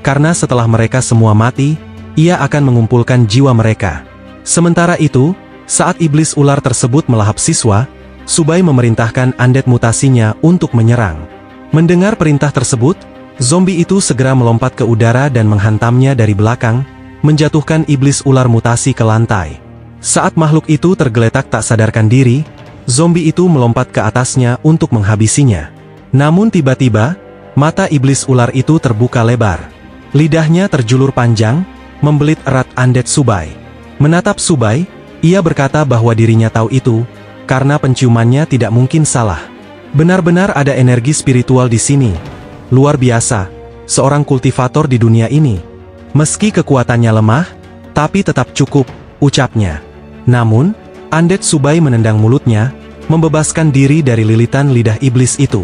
karena setelah mereka semua mati, ia akan mengumpulkan jiwa mereka. Sementara itu, saat iblis ular tersebut melahap siswa, Subay memerintahkan undead mutasinya untuk menyerang. Mendengar perintah tersebut, zombie itu segera melompat ke udara dan menghantamnya dari belakang, menjatuhkan iblis ular mutasi ke lantai. Saat makhluk itu tergeletak tak sadarkan diri, zombie itu melompat ke atasnya untuk menghabisinya. Namun tiba-tiba, mata iblis ular itu terbuka lebar. Lidahnya terjulur panjang, membelit erat undead Subay. Menatap Subay, ia berkata bahwa dirinya tahu itu, karena penciumannya tidak mungkin salah. Benar-benar ada energi spiritual di sini. Luar biasa, seorang kultivator di dunia ini. Meski kekuatannya lemah, tapi tetap cukup, ucapnya. Namun, undead Subay menendang mulutnya, membebaskan diri dari lilitan lidah iblis itu.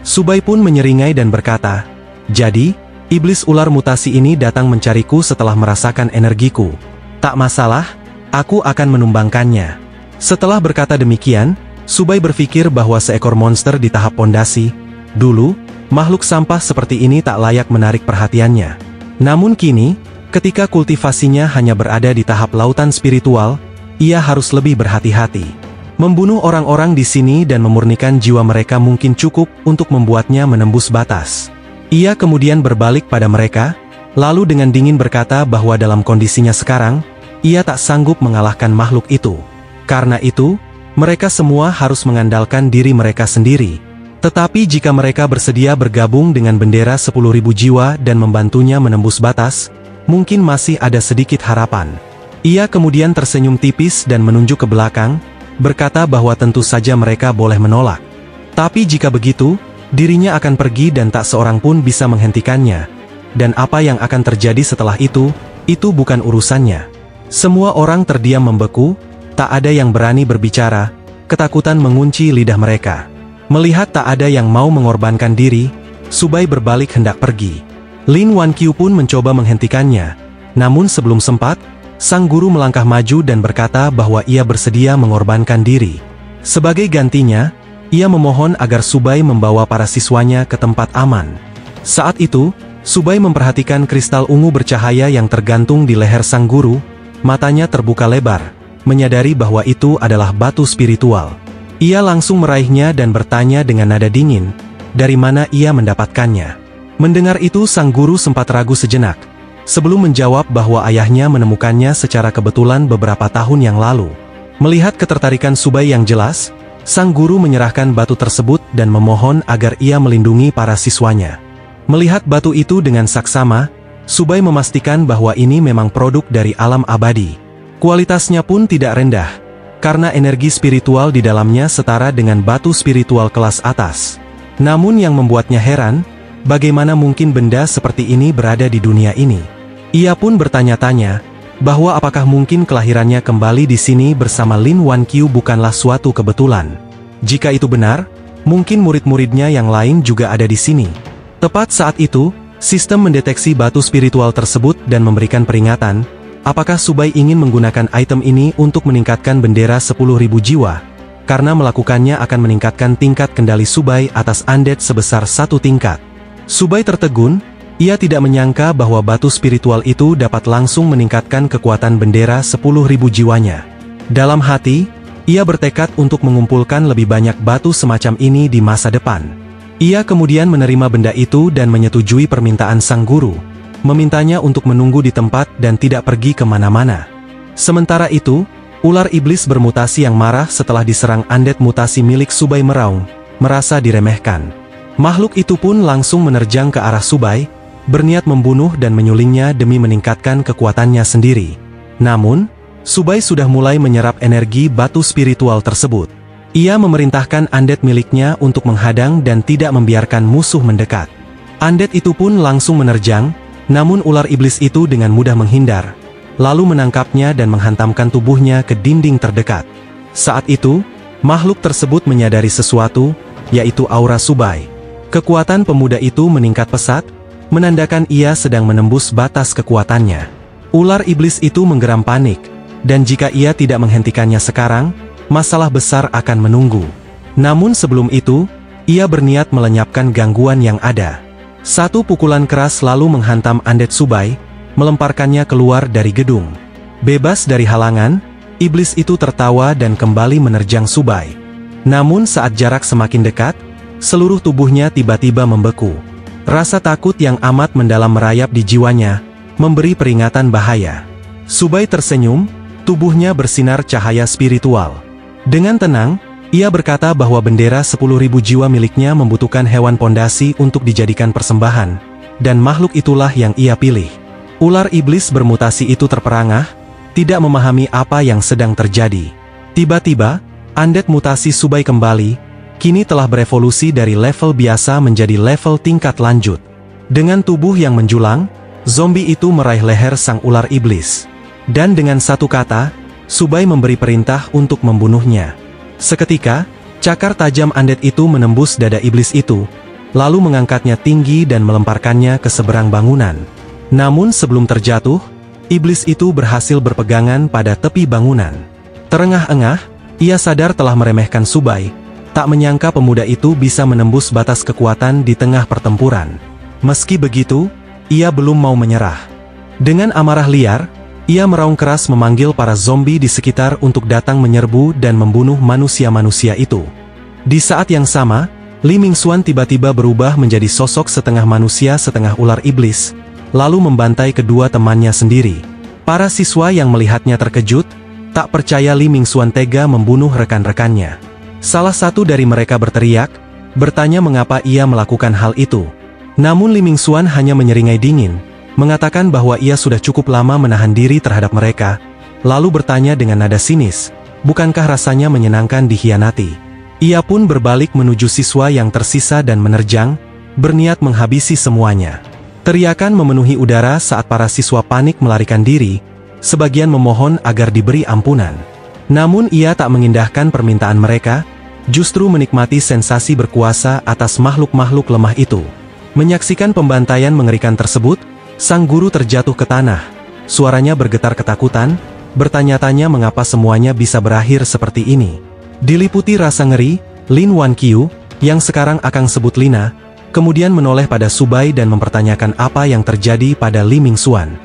Subay pun menyeringai dan berkata, "Jadi, iblis ular mutasi ini datang mencariku setelah merasakan energiku. Tak masalah, aku akan menumbangkannya." Setelah berkata demikian, Subay berpikir bahwa seekor monster di tahap pondasi, dulu, makhluk sampah seperti ini tak layak menarik perhatiannya. Namun kini, ketika kultivasinya hanya berada di tahap lautan spiritual, ia harus lebih berhati-hati. Membunuh orang-orang di sini dan memurnikan jiwa mereka mungkin cukup untuk membuatnya menembus batas. Ia kemudian berbalik pada mereka, lalu dengan dingin berkata bahwa dalam kondisinya sekarang, ia tak sanggup mengalahkan makhluk itu. Karena itu, mereka semua harus mengandalkan diri mereka sendiri. Tetapi jika mereka bersedia bergabung dengan bendera 10.000 jiwa dan membantunya menembus batas, mungkin masih ada sedikit harapan. Ia kemudian tersenyum tipis dan menunjuk ke belakang, berkata bahwa tentu saja mereka boleh menolak. Tapi jika begitu, dirinya akan pergi dan tak seorang pun bisa menghentikannya. Dan apa yang akan terjadi setelah itu bukan urusannya. Semua orang terdiam membeku, tak ada yang berani berbicara, ketakutan mengunci lidah mereka. Melihat tak ada yang mau mengorbankan diri, Subay berbalik hendak pergi. Lin Wanqiu pun mencoba menghentikannya. Namun sebelum sempat, sang guru melangkah maju dan berkata bahwa ia bersedia mengorbankan diri. Sebagai gantinya, ia memohon agar Subay membawa para siswanya ke tempat aman. Saat itu, Subay memperhatikan kristal ungu bercahaya yang tergantung di leher sang guru, matanya terbuka lebar, menyadari bahwa itu adalah batu spiritual. Ia langsung meraihnya dan bertanya dengan nada dingin, dari mana ia mendapatkannya. Mendengar itu sang guru sempat ragu sejenak, sebelum menjawab bahwa ayahnya menemukannya secara kebetulan beberapa tahun yang lalu. Melihat ketertarikan Subay yang jelas, sang guru menyerahkan batu tersebut dan memohon agar ia melindungi para siswanya. Melihat batu itu dengan saksama, Subay memastikan bahwa ini memang produk dari alam abadi. Kualitasnya pun tidak rendah, karena energi spiritual di dalamnya setara dengan batu spiritual kelas atas. Namun yang membuatnya heran, bagaimana mungkin benda seperti ini berada di dunia ini? Ia pun bertanya-tanya, bahwa apakah mungkin kelahirannya kembali di sini bersama Lin Wanqiu bukanlah suatu kebetulan. Jika itu benar, mungkin murid-muridnya yang lain juga ada di sini. Tepat saat itu, sistem mendeteksi batu spiritual tersebut dan memberikan peringatan, apakah Subay ingin menggunakan item ini untuk meningkatkan bendera 10.000 jiwa? Karena melakukannya akan meningkatkan tingkat kendali Subay atas undead sebesar 1 tingkat. Subay tertegun, ia tidak menyangka bahwa batu spiritual itu dapat langsung meningkatkan kekuatan bendera 10.000 jiwanya. Dalam hati, ia bertekad untuk mengumpulkan lebih banyak batu semacam ini di masa depan. Ia kemudian menerima benda itu dan menyetujui permintaan sang guru, memintanya untuk menunggu di tempat dan tidak pergi kemana-mana. Sementara itu, ular iblis bermutasi yang marah setelah diserang undead mutasi milik Subay meraung, merasa diremehkan. Makhluk itu pun langsung menerjang ke arah Subay, berniat membunuh dan menyulingnya demi meningkatkan kekuatannya sendiri. Namun, Subay sudah mulai menyerap energi batu spiritual tersebut. Ia memerintahkan undead miliknya untuk menghadang dan tidak membiarkan musuh mendekat. Undead itu pun langsung menerjang, namun ular iblis itu dengan mudah menghindar, lalu menangkapnya dan menghantamkan tubuhnya ke dinding terdekat. Saat itu, makhluk tersebut menyadari sesuatu, yaitu aura Subay. Kekuatan pemuda itu meningkat pesat, menandakan ia sedang menembus batas kekuatannya. Ular iblis itu menggeram panik, dan jika ia tidak menghentikannya sekarang, masalah besar akan menunggu. Namun sebelum itu, ia berniat melenyapkan gangguan yang ada. Satu pukulan keras lalu menghantam undead Subay, melemparkannya keluar dari gedung. Bebas dari halangan, iblis itu tertawa dan kembali menerjang Subay. Namun saat jarak semakin dekat, seluruh tubuhnya tiba-tiba membeku. Rasa takut yang amat mendalam merayap di jiwanya, memberi peringatan bahaya. Subai tersenyum, tubuhnya bersinar cahaya spiritual. Dengan tenang, ia berkata bahwa bendera 10.000 jiwa miliknya membutuhkan hewan pondasi untuk dijadikan persembahan, dan makhluk itulah yang ia pilih. Ular iblis bermutasi itu terperangah, tidak memahami apa yang sedang terjadi. Tiba-tiba, undead mutasi Subai kembali, kini telah berevolusi dari level biasa menjadi level tingkat lanjut. Dengan tubuh yang menjulang, zombie itu meraih leher sang ular iblis. Dan dengan satu kata, Subai memberi perintah untuk membunuhnya. Seketika, cakar tajam undead itu menembus dada iblis itu, lalu mengangkatnya tinggi dan melemparkannya ke seberang bangunan. Namun sebelum terjatuh, iblis itu berhasil berpegangan pada tepi bangunan. Terengah-engah, ia sadar telah meremehkan Subai, tak menyangka pemuda itu bisa menembus batas kekuatan di tengah pertempuran. Meski begitu, ia belum mau menyerah. Dengan amarah liar, ia meraung keras memanggil para zombie di sekitar untuk datang menyerbu dan membunuh manusia-manusia itu. Di saat yang sama, Li Mingxuan tiba-tiba berubah menjadi sosok setengah manusia setengah ular iblis, lalu membantai kedua temannya sendiri. Para siswa yang melihatnya terkejut, tak percaya Li Mingxuan tega membunuh rekan-rekannya. Salah satu dari mereka berteriak, bertanya mengapa ia melakukan hal itu. Namun Li Mingxuan hanya menyeringai dingin, mengatakan bahwa ia sudah cukup lama menahan diri terhadap mereka, lalu bertanya dengan nada sinis, bukankah rasanya menyenangkan dikhianati? Ia pun berbalik menuju siswa yang tersisa dan menerjang, berniat menghabisi semuanya. Teriakan memenuhi udara saat para siswa panik melarikan diri, sebagian memohon agar diberi ampunan. Namun ia tak mengindahkan permintaan mereka, justru menikmati sensasi berkuasa atas makhluk-makhluk lemah itu. Menyaksikan pembantaian mengerikan tersebut, sang guru terjatuh ke tanah, suaranya bergetar ketakutan, bertanya-tanya mengapa semuanya bisa berakhir seperti ini. Diliputi rasa ngeri, Lin Wanqiu, yang sekarang akang sebut Lina, kemudian menoleh pada Subai dan mempertanyakan apa yang terjadi pada Li Mingxuan.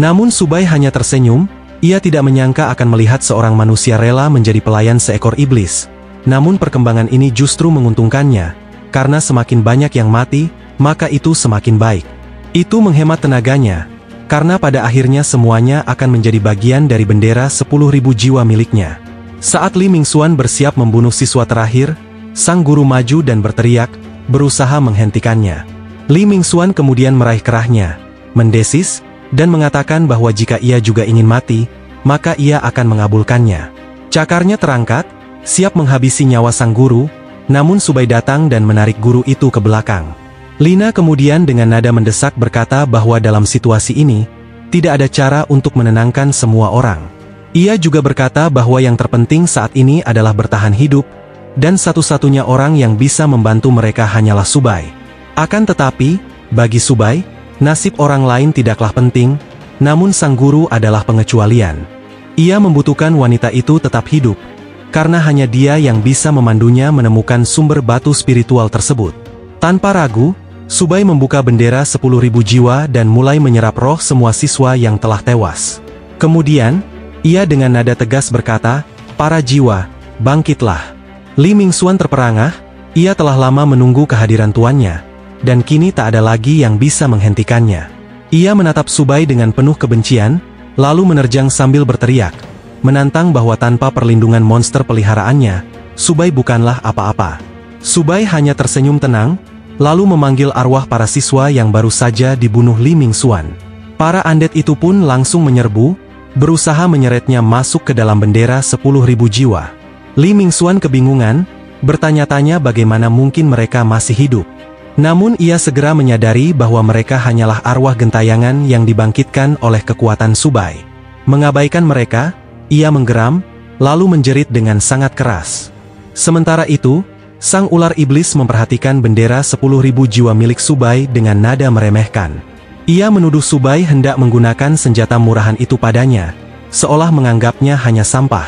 Namun Subai hanya tersenyum, ia tidak menyangka akan melihat seorang manusia rela menjadi pelayan seekor iblis. Namun perkembangan ini justru menguntungkannya, karena semakin banyak yang mati, maka itu semakin baik. Itu menghemat tenaganya, karena pada akhirnya semuanya akan menjadi bagian dari bendera 10.000 jiwa miliknya. Saat Li Mingxuan bersiap membunuh siswa terakhir, sang guru maju dan berteriak, berusaha menghentikannya. Li Mingxuan kemudian meraih kerahnya, mendesis, dan mengatakan bahwa jika ia juga ingin mati, maka ia akan mengabulkannya. Cakarnya terangkat, siap menghabisi nyawa sang guru, namun Subai datang dan menarik guru itu ke belakang. Lina kemudian dengan nada mendesak berkata bahwa dalam situasi ini, tidak ada cara untuk menenangkan semua orang. Ia juga berkata bahwa yang terpenting saat ini adalah bertahan hidup, dan satu-satunya orang yang bisa membantu mereka hanyalah Subai. Akan tetapi, bagi Subai, nasib orang lain tidaklah penting, namun sang guru adalah pengecualian. Ia membutuhkan wanita itu tetap hidup, karena hanya dia yang bisa memandunya menemukan sumber batu spiritual tersebut. Tanpa ragu, Subai membuka bendera 10.000 jiwa dan mulai menyerap roh semua siswa yang telah tewas. Kemudian, ia dengan nada tegas berkata, "Para jiwa, bangkitlah." Li Mingxuan terperangah, ia telah lama menunggu kehadiran tuannya, dan kini tak ada lagi yang bisa menghentikannya. Ia menatap Subai dengan penuh kebencian, lalu menerjang sambil berteriak, menantang bahwa tanpa perlindungan monster peliharaannya, Subai bukanlah apa-apa. Subai hanya tersenyum tenang, lalu memanggil arwah para siswa yang baru saja dibunuh Li Mingxuan. Para undead itu pun langsung menyerbu, berusaha menyeretnya masuk ke dalam bendera 10.000 jiwa. Li Mingxuan kebingungan, bertanya-tanya bagaimana mungkin mereka masih hidup. Namun ia segera menyadari bahwa mereka hanyalah arwah gentayangan yang dibangkitkan oleh kekuatan Subai. Mengabaikan mereka, ia menggeram, lalu menjerit dengan sangat keras. Sementara itu, sang ular iblis memperhatikan bendera 10.000 jiwa milik Subai dengan nada meremehkan. Ia menuduh Subai hendak menggunakan senjata murahan itu padanya, seolah menganggapnya hanya sampah.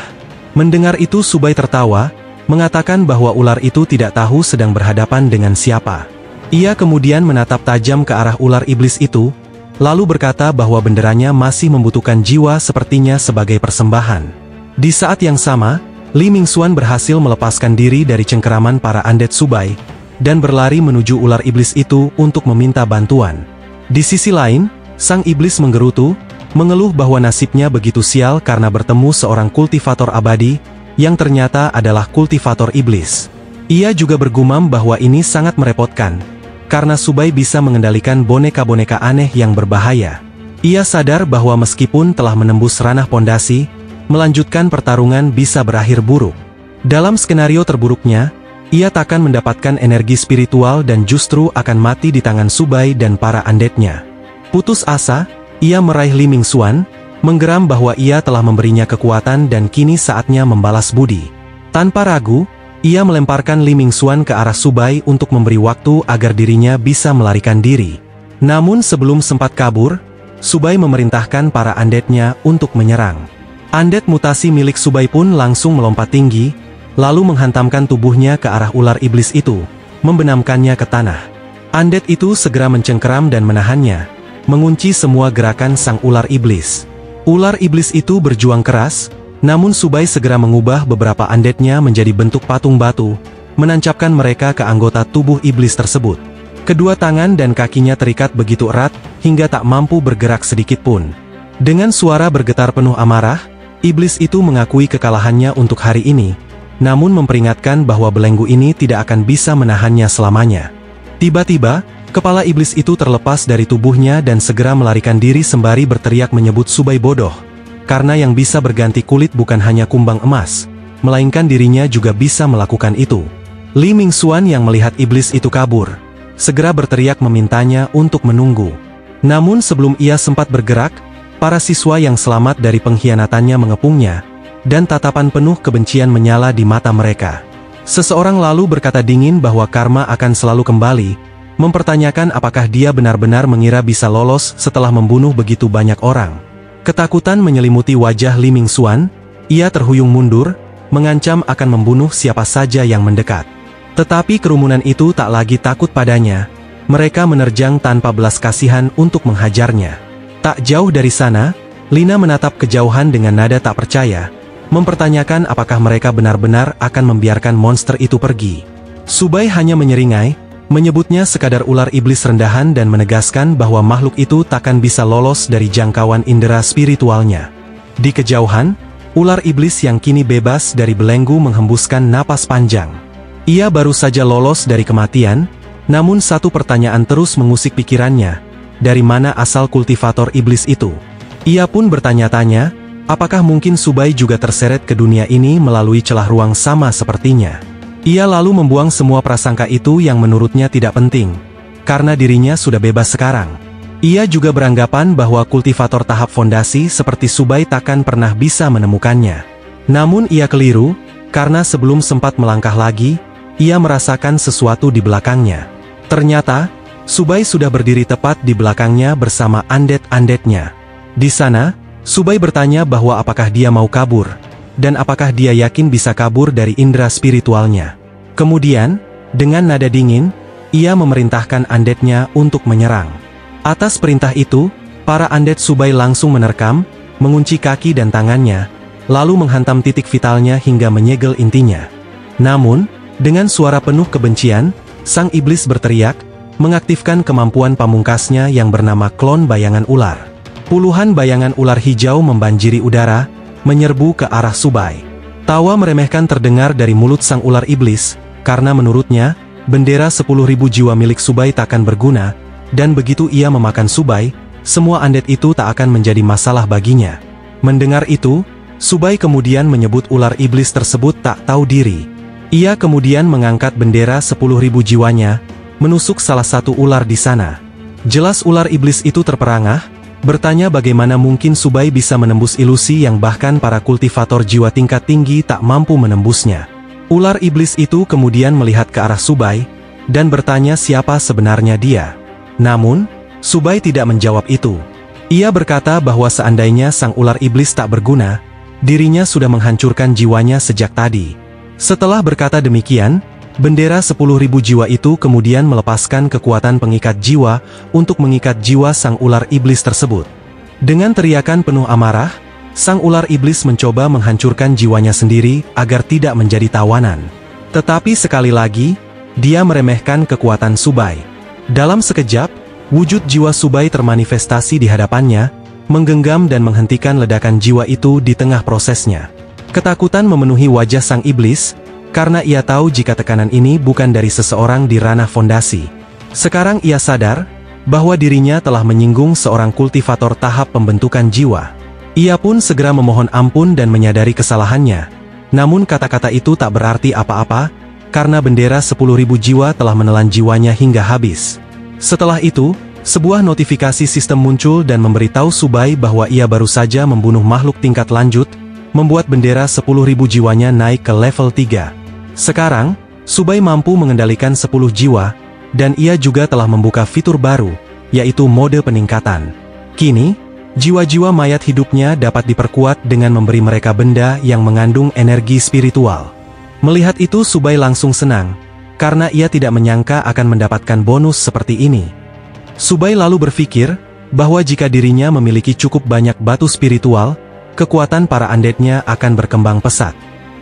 Mendengar itu Subai tertawa, mengatakan bahwa ular itu tidak tahu sedang berhadapan dengan siapa. Ia kemudian menatap tajam ke arah ular iblis itu, lalu berkata bahwa benderanya masih membutuhkan jiwa sepertinya sebagai persembahan. Di saat yang sama, Li Mingxuan berhasil melepaskan diri dari cengkeraman para undead Subai, dan berlari menuju ular iblis itu untuk meminta bantuan. Di sisi lain, sang iblis menggerutu, mengeluh bahwa nasibnya begitu sial karena bertemu seorang kultivator abadi, yang ternyata adalah kultivator iblis. Ia juga bergumam bahwa ini sangat merepotkan, karena Subai bisa mengendalikan boneka-boneka aneh yang berbahaya. Ia sadar bahwa meskipun telah menembus ranah pondasi, melanjutkan pertarungan bisa berakhir buruk. Dalam skenario terburuknya, ia takkan mendapatkan energi spiritual dan justru akan mati di tangan Subai dan para undeadnya. Putus asa, ia meraih Li Mingxuan, menggeram bahwa ia telah memberinya kekuatan dan kini saatnya membalas budi. Tanpa ragu, ia melemparkan Li Mingxuan ke arah Subai untuk memberi waktu agar dirinya bisa melarikan diri. Namun sebelum sempat kabur, Subai memerintahkan para undeadnya untuk menyerang. Undead mutasi milik Subai pun langsung melompat tinggi, lalu menghantamkan tubuhnya ke arah ular iblis itu, membenamkannya ke tanah. Undead itu segera mencengkeram dan menahannya, mengunci semua gerakan sang ular iblis. Ular iblis itu berjuang keras, namun Subai segera mengubah beberapa undeadnya menjadi bentuk patung batu, menancapkan mereka ke anggota tubuh iblis tersebut. Kedua tangan dan kakinya terikat begitu erat, hingga tak mampu bergerak sedikit pun. Dengan suara bergetar penuh amarah, iblis itu mengakui kekalahannya untuk hari ini, namun memperingatkan bahwa belenggu ini tidak akan bisa menahannya selamanya. Tiba-tiba, kepala iblis itu terlepas dari tubuhnya dan segera melarikan diri sembari berteriak menyebut Subai bodoh, karena yang bisa berganti kulit bukan hanya kumbang emas, melainkan dirinya juga bisa melakukan itu. Li Mingxuan yang melihat iblis itu kabur, segera berteriak memintanya untuk menunggu. Namun sebelum ia sempat bergerak, para siswa yang selamat dari pengkhianatannya mengepungnya, dan tatapan penuh kebencian menyala di mata mereka. Seseorang lalu berkata dingin bahwa karma akan selalu kembali, mempertanyakan apakah dia benar-benar mengira bisa lolos setelah membunuh begitu banyak orang. Ketakutan menyelimuti wajah Li Mingxuan, ia terhuyung mundur, mengancam akan membunuh siapa saja yang mendekat. Tetapi kerumunan itu tak lagi takut padanya, mereka menerjang tanpa belas kasihan untuk menghajarnya. Tak jauh dari sana, Lina menatap kejauhan dengan nada tak percaya, mempertanyakan apakah mereka benar-benar akan membiarkan monster itu pergi. Subai hanya menyeringai, menyebutnya sekadar ular iblis rendahan dan menegaskan bahwa makhluk itu takkan bisa lolos dari jangkauan indera spiritualnya. Di kejauhan, ular iblis yang kini bebas dari belenggu menghembuskan napas panjang. Ia baru saja lolos dari kematian, namun satu pertanyaan terus mengusik pikirannya. Dari mana asal kultivator iblis itu? Ia pun bertanya-tanya, apakah mungkin Subai juga terseret ke dunia ini melalui celah ruang sama sepertinya? Ia lalu membuang semua prasangka itu yang menurutnya tidak penting, karena dirinya sudah bebas sekarang. Ia juga beranggapan bahwa kultivator tahap fondasi seperti Subai takkan pernah bisa menemukannya. Namun ia keliru, karena sebelum sempat melangkah lagi, ia merasakan sesuatu di belakangnya. Ternyata, Subai sudah berdiri tepat di belakangnya bersama undead-undeadnya. Di sana, Subai bertanya bahwa apakah dia mau kabur, dan apakah dia yakin bisa kabur dari indera spiritualnya. Kemudian, dengan nada dingin, ia memerintahkan undeadnya untuk menyerang. Atas perintah itu, para undead Subai langsung menerkam, mengunci kaki dan tangannya, lalu menghantam titik vitalnya hingga menyegel intinya. Namun, dengan suara penuh kebencian, sang iblis berteriak, mengaktifkan kemampuan pamungkasnya yang bernama klon bayangan ular. Puluhan bayangan ular hijau membanjiri udara, menyerbu ke arah Subai. Tawa meremehkan terdengar dari mulut sang ular iblis, karena menurutnya, bendera 10.000 jiwa milik Subai takkan berguna, dan begitu ia memakan Subai, semua undead itu tak akan menjadi masalah baginya. Mendengar itu, Subai kemudian menyebut ular iblis tersebut tak tahu diri. Ia kemudian mengangkat bendera 10.000 jiwanya, menusuk salah satu ular di sana. Jelas ular iblis itu terperangah, bertanya bagaimana mungkin Subai bisa menembus ilusi yang bahkan para kultivator jiwa tingkat tinggi tak mampu menembusnya. Ular iblis itu kemudian melihat ke arah Subai, dan bertanya siapa sebenarnya dia. Namun, Subai tidak menjawab itu. Ia berkata bahwa seandainya sang ular iblis tak berguna, dirinya sudah menghancurkan jiwanya sejak tadi. Setelah berkata demikian, bendera 10.000 jiwa itu kemudian melepaskan kekuatan pengikat jiwa untuk mengikat jiwa sang ular iblis tersebut. Dengan teriakan penuh amarah, sang ular iblis mencoba menghancurkan jiwanya sendiri agar tidak menjadi tawanan. Tetapi sekali lagi, dia meremehkan kekuatan Subai. Dalam sekejap, wujud jiwa Subai termanifestasi di hadapannya, menggenggam dan menghentikan ledakan jiwa itu di tengah prosesnya. Ketakutan memenuhi wajah sang iblis, karena ia tahu jika tekanan ini bukan dari seseorang di ranah fondasi. Sekarang ia sadar bahwa dirinya telah menyinggung seorang kultivator tahap pembentukan jiwa. Ia pun segera memohon ampun dan menyadari kesalahannya. Namun kata-kata itu tak berarti apa-apa, karena bendera 10.000 jiwa telah menelan jiwanya hingga habis. Setelah itu, sebuah notifikasi sistem muncul dan memberitahu Subai bahwa ia baru saja membunuh makhluk tingkat lanjut, membuat bendera 10.000 jiwanya naik ke level 3. Sekarang, Subai mampu mengendalikan 10 jiwa, dan ia juga telah membuka fitur baru, yaitu mode peningkatan. Kini, jiwa-jiwa mayat hidupnya dapat diperkuat dengan memberi mereka benda yang mengandung energi spiritual. Melihat itu Subai langsung senang, karena ia tidak menyangka akan mendapatkan bonus seperti ini. Subai lalu berpikir, bahwa jika dirinya memiliki cukup banyak batu spiritual, kekuatan para undead-nya akan berkembang pesat.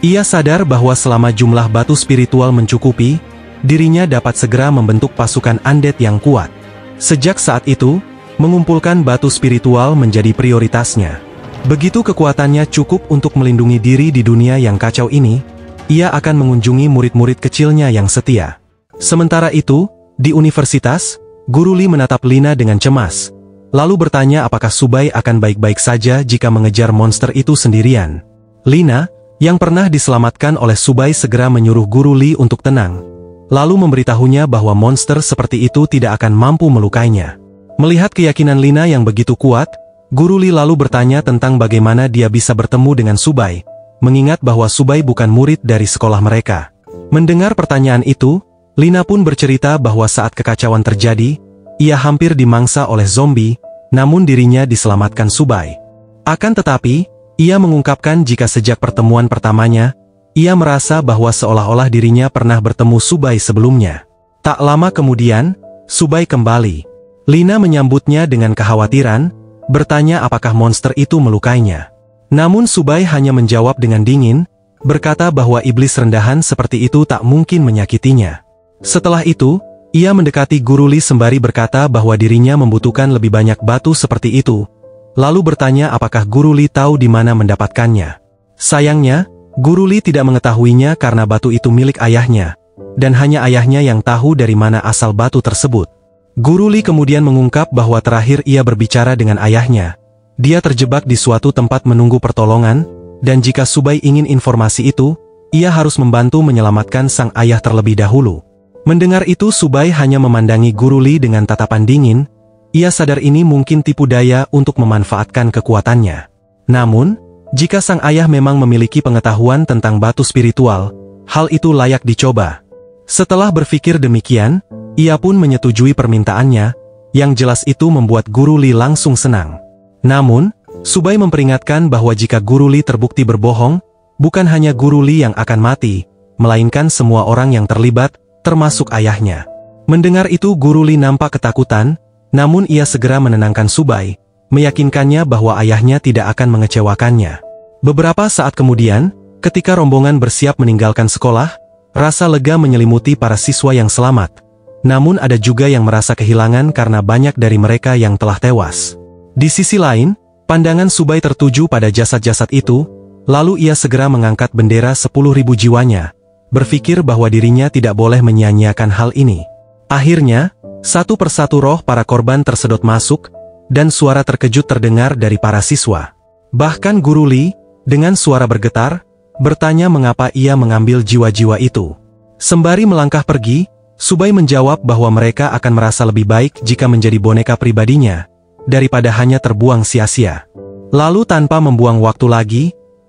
Ia sadar bahwa selama jumlah batu spiritual mencukupi, dirinya dapat segera membentuk pasukan undead yang kuat. Sejak saat itu, mengumpulkan batu spiritual menjadi prioritasnya. Begitu kekuatannya cukup untuk melindungi diri di dunia yang kacau ini, ia akan mengunjungi murid-murid kecilnya yang setia. Sementara itu, di universitas, Guru Li menatap Lina dengan cemas, lalu bertanya apakah Subai akan baik-baik saja jika mengejar monster itu sendirian. Lina, yang pernah diselamatkan oleh Subai, segera menyuruh Guru Li untuk tenang, lalu memberitahunya bahwa monster seperti itu tidak akan mampu melukainya. Melihat keyakinan Lina yang begitu kuat, Guru Li lalu bertanya tentang bagaimana dia bisa bertemu dengan Subai, mengingat bahwa Subai bukan murid dari sekolah mereka. Mendengar pertanyaan itu, Lina pun bercerita bahwa saat kekacauan terjadi, ia hampir dimangsa oleh zombie, namun dirinya diselamatkan Subai. Akan tetapi, ia mengungkapkan jika sejak pertemuan pertamanya, ia merasa bahwa seolah-olah dirinya pernah bertemu Subai sebelumnya. Tak lama kemudian, Subai kembali. Lina menyambutnya dengan kekhawatiran, bertanya apakah monster itu melukainya. Namun Subai hanya menjawab dengan dingin, berkata bahwa iblis rendahan seperti itu tak mungkin menyakitinya. Setelah itu, ia mendekati Guru Li sembari berkata bahwa dirinya membutuhkan lebih banyak batu seperti itu, lalu bertanya apakah Guru Li tahu di mana mendapatkannya. Sayangnya, Guru Li tidak mengetahuinya karena batu itu milik ayahnya, dan hanya ayahnya yang tahu dari mana asal batu tersebut. Guru Li kemudian mengungkap bahwa terakhir ia berbicara dengan ayahnya, dia terjebak di suatu tempat menunggu pertolongan, dan jika Subai ingin informasi itu, ia harus membantu menyelamatkan sang ayah terlebih dahulu. Mendengar itu Subai hanya memandangi Guru Li dengan tatapan dingin, ia sadar ini mungkin tipu daya untuk memanfaatkan kekuatannya. Namun, jika sang ayah memang memiliki pengetahuan tentang batu spiritual, hal itu layak dicoba. Setelah berpikir demikian, ia pun menyetujui permintaannya, yang jelas itu membuat Guru Li langsung senang. Namun, Subai memperingatkan bahwa jika Guru Li terbukti berbohong, bukan hanya Guru Li yang akan mati, melainkan semua orang yang terlibat, termasuk ayahnya. Mendengar itu Guru Li nampak ketakutan, namun ia segera menenangkan Subai, meyakinkannya bahwa ayahnya tidak akan mengecewakannya. Beberapa saat kemudian, ketika rombongan bersiap meninggalkan sekolah, rasa lega menyelimuti para siswa yang selamat. Namun ada juga yang merasa kehilangan karena banyak dari mereka yang telah tewas. Di sisi lain, pandangan Subai tertuju pada jasad-jasad itu, lalu ia segera mengangkat bendera 10.000 jiwanya, berpikir bahwa dirinya tidak boleh menyia-nyiakan hal ini. Akhirnya, satu persatu roh para korban tersedot masuk, dan suara terkejut terdengar dari para siswa. Bahkan Guru Li, dengan suara bergetar, bertanya mengapa ia mengambil jiwa-jiwa itu. Sembari melangkah pergi, Subai menjawab bahwa mereka akan merasa lebih baik jika menjadi boneka pribadinya, daripada hanya terbuang sia-sia. Lalu tanpa membuang waktu lagi,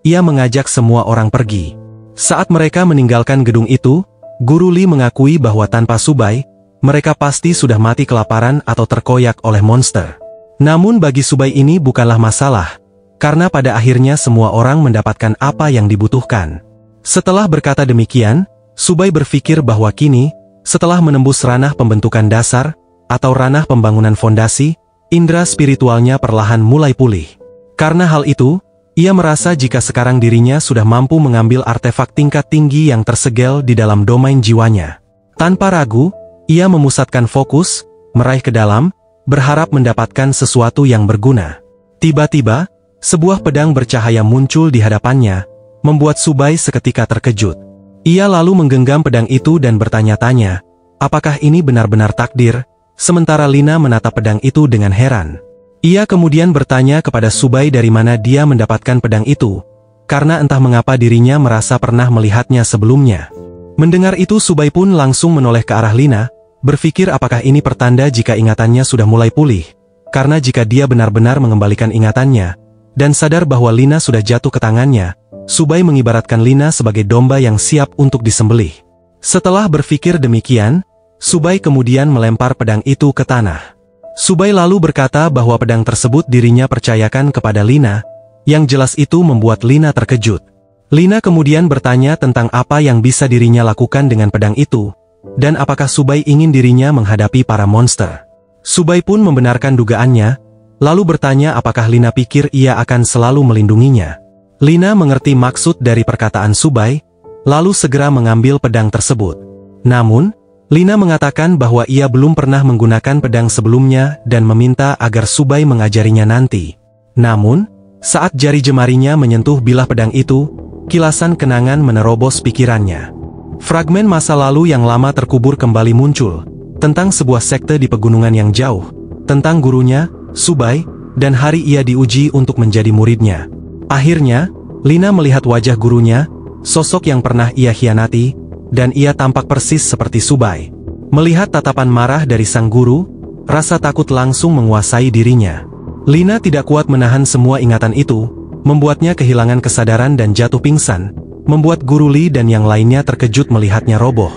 ia mengajak semua orang pergi. Saat mereka meninggalkan gedung itu, Guru Li mengakui bahwa tanpa Subai, mereka pasti sudah mati kelaparan atau terkoyak oleh monster. Namun bagi Subai ini bukanlah masalah, karena pada akhirnya semua orang mendapatkan apa yang dibutuhkan. Setelah berkata demikian, Subai berpikir bahwa kini, setelah menembus ranah pembentukan dasar, atau ranah pembangunan fondasi, indera spiritualnya perlahan mulai pulih. Karena hal itu, Ia merasa jika sekarang dirinya sudah mampu mengambil artefak tingkat tinggi yang tersegel di dalam domain jiwanya. Tanpa ragu, ia memusatkan fokus, meraih ke dalam, berharap mendapatkan sesuatu yang berguna. Tiba-tiba, sebuah pedang bercahaya muncul di hadapannya, membuat Subai seketika terkejut. Ia lalu menggenggam pedang itu dan bertanya-tanya, apakah ini benar-benar takdir? Sementara Lina menatap pedang itu dengan heran. Ia kemudian bertanya kepada Subai dari mana dia mendapatkan pedang itu, karena entah mengapa dirinya merasa pernah melihatnya sebelumnya. Mendengar itu Subai pun langsung menoleh ke arah Lina, berpikir apakah ini pertanda jika ingatannya sudah mulai pulih, karena jika dia benar-benar mengembalikan ingatannya, dan sadar bahwa Lina sudah jatuh ke tangannya, Subai mengibaratkan Lina sebagai domba yang siap untuk disembelih. Setelah berpikir demikian, Subai kemudian melempar pedang itu ke tanah. Subai lalu berkata bahwa pedang tersebut dirinya percayakan kepada Lina, yang jelas itu membuat Lina terkejut. Lina kemudian bertanya tentang apa yang bisa dirinya lakukan dengan pedang itu, dan apakah Subai ingin dirinya menghadapi para monster. Subai pun membenarkan dugaannya, lalu bertanya apakah Lina pikir ia akan selalu melindunginya. Lina mengerti maksud dari perkataan Subai, lalu segera mengambil pedang tersebut. Namun, Lina mengatakan bahwa ia belum pernah menggunakan pedang sebelumnya dan meminta agar Subai mengajarinya nanti. Namun, saat jari jemarinya menyentuh bilah pedang itu, kilasan kenangan menerobos pikirannya. Fragmen masa lalu yang lama terkubur kembali muncul, tentang sebuah sekte di pegunungan yang jauh, tentang gurunya, Subai, dan hari ia diuji untuk menjadi muridnya. Akhirnya, Lina melihat wajah gurunya, sosok yang pernah ia khianati, dan ia tampak persis seperti Subai. Melihat tatapan marah dari sang guru, rasa takut langsung menguasai dirinya. Lina tidak kuat menahan semua ingatan itu, membuatnya kehilangan kesadaran dan jatuh pingsan, membuat Guru Li dan yang lainnya terkejut melihatnya roboh.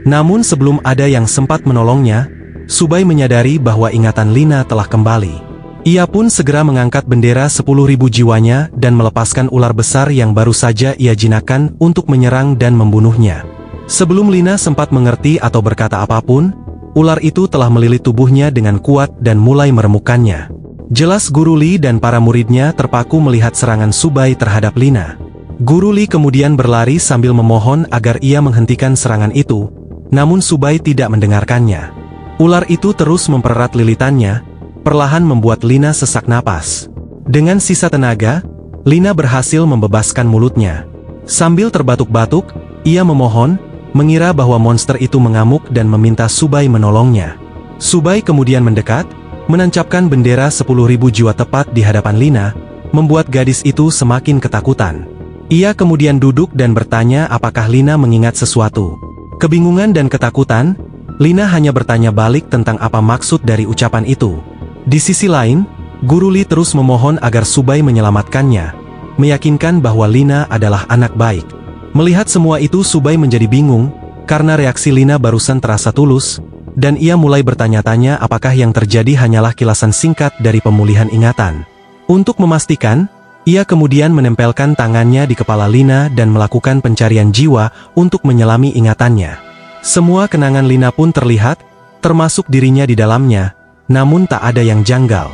Namun sebelum ada yang sempat menolongnya, Subai menyadari bahwa ingatan Lina telah kembali. Ia pun segera mengangkat bendera 10.000 jiwanya dan melepaskan ular besar yang baru saja ia jinakkan untuk menyerang dan membunuhnya. Sebelum Lina sempat mengerti atau berkata apapun, ular itu telah melilit tubuhnya dengan kuat dan mulai meremukkannya. Jelas Guru Li dan para muridnya terpaku melihat serangan Subai terhadap Lina. Guru Li kemudian berlari sambil memohon agar ia menghentikan serangan itu, namun Subai tidak mendengarkannya. Ular itu terus mempererat lilitannya, perlahan membuat Lina sesak napas. Dengan sisa tenaga, Lina berhasil membebaskan mulutnya. Sambil terbatuk-batuk, ia memohon, mengira bahwa monster itu mengamuk dan meminta Subai menolongnya. Subai kemudian mendekat, menancapkan bendera 10.000 jiwa tepat di hadapan Lina, membuat gadis itu semakin ketakutan. Ia kemudian duduk dan bertanya apakah Lina mengingat sesuatu. Kebingungan dan ketakutan, Lina hanya bertanya balik tentang apa maksud dari ucapan itu. Di sisi lain, Guru Li terus memohon agar Subai menyelamatkannya, meyakinkan bahwa Lina adalah anak baik. Melihat semua itu Subai menjadi bingung, karena reaksi Lina barusan terasa tulus, dan ia mulai bertanya-tanya apakah yang terjadi hanyalah kilasan singkat dari pemulihan ingatan. Untuk memastikan, ia kemudian menempelkan tangannya di kepala Lina dan melakukan pencarian jiwa untuk menyelami ingatannya. Semua kenangan Lina pun terlihat, termasuk dirinya di dalamnya, namun tak ada yang janggal.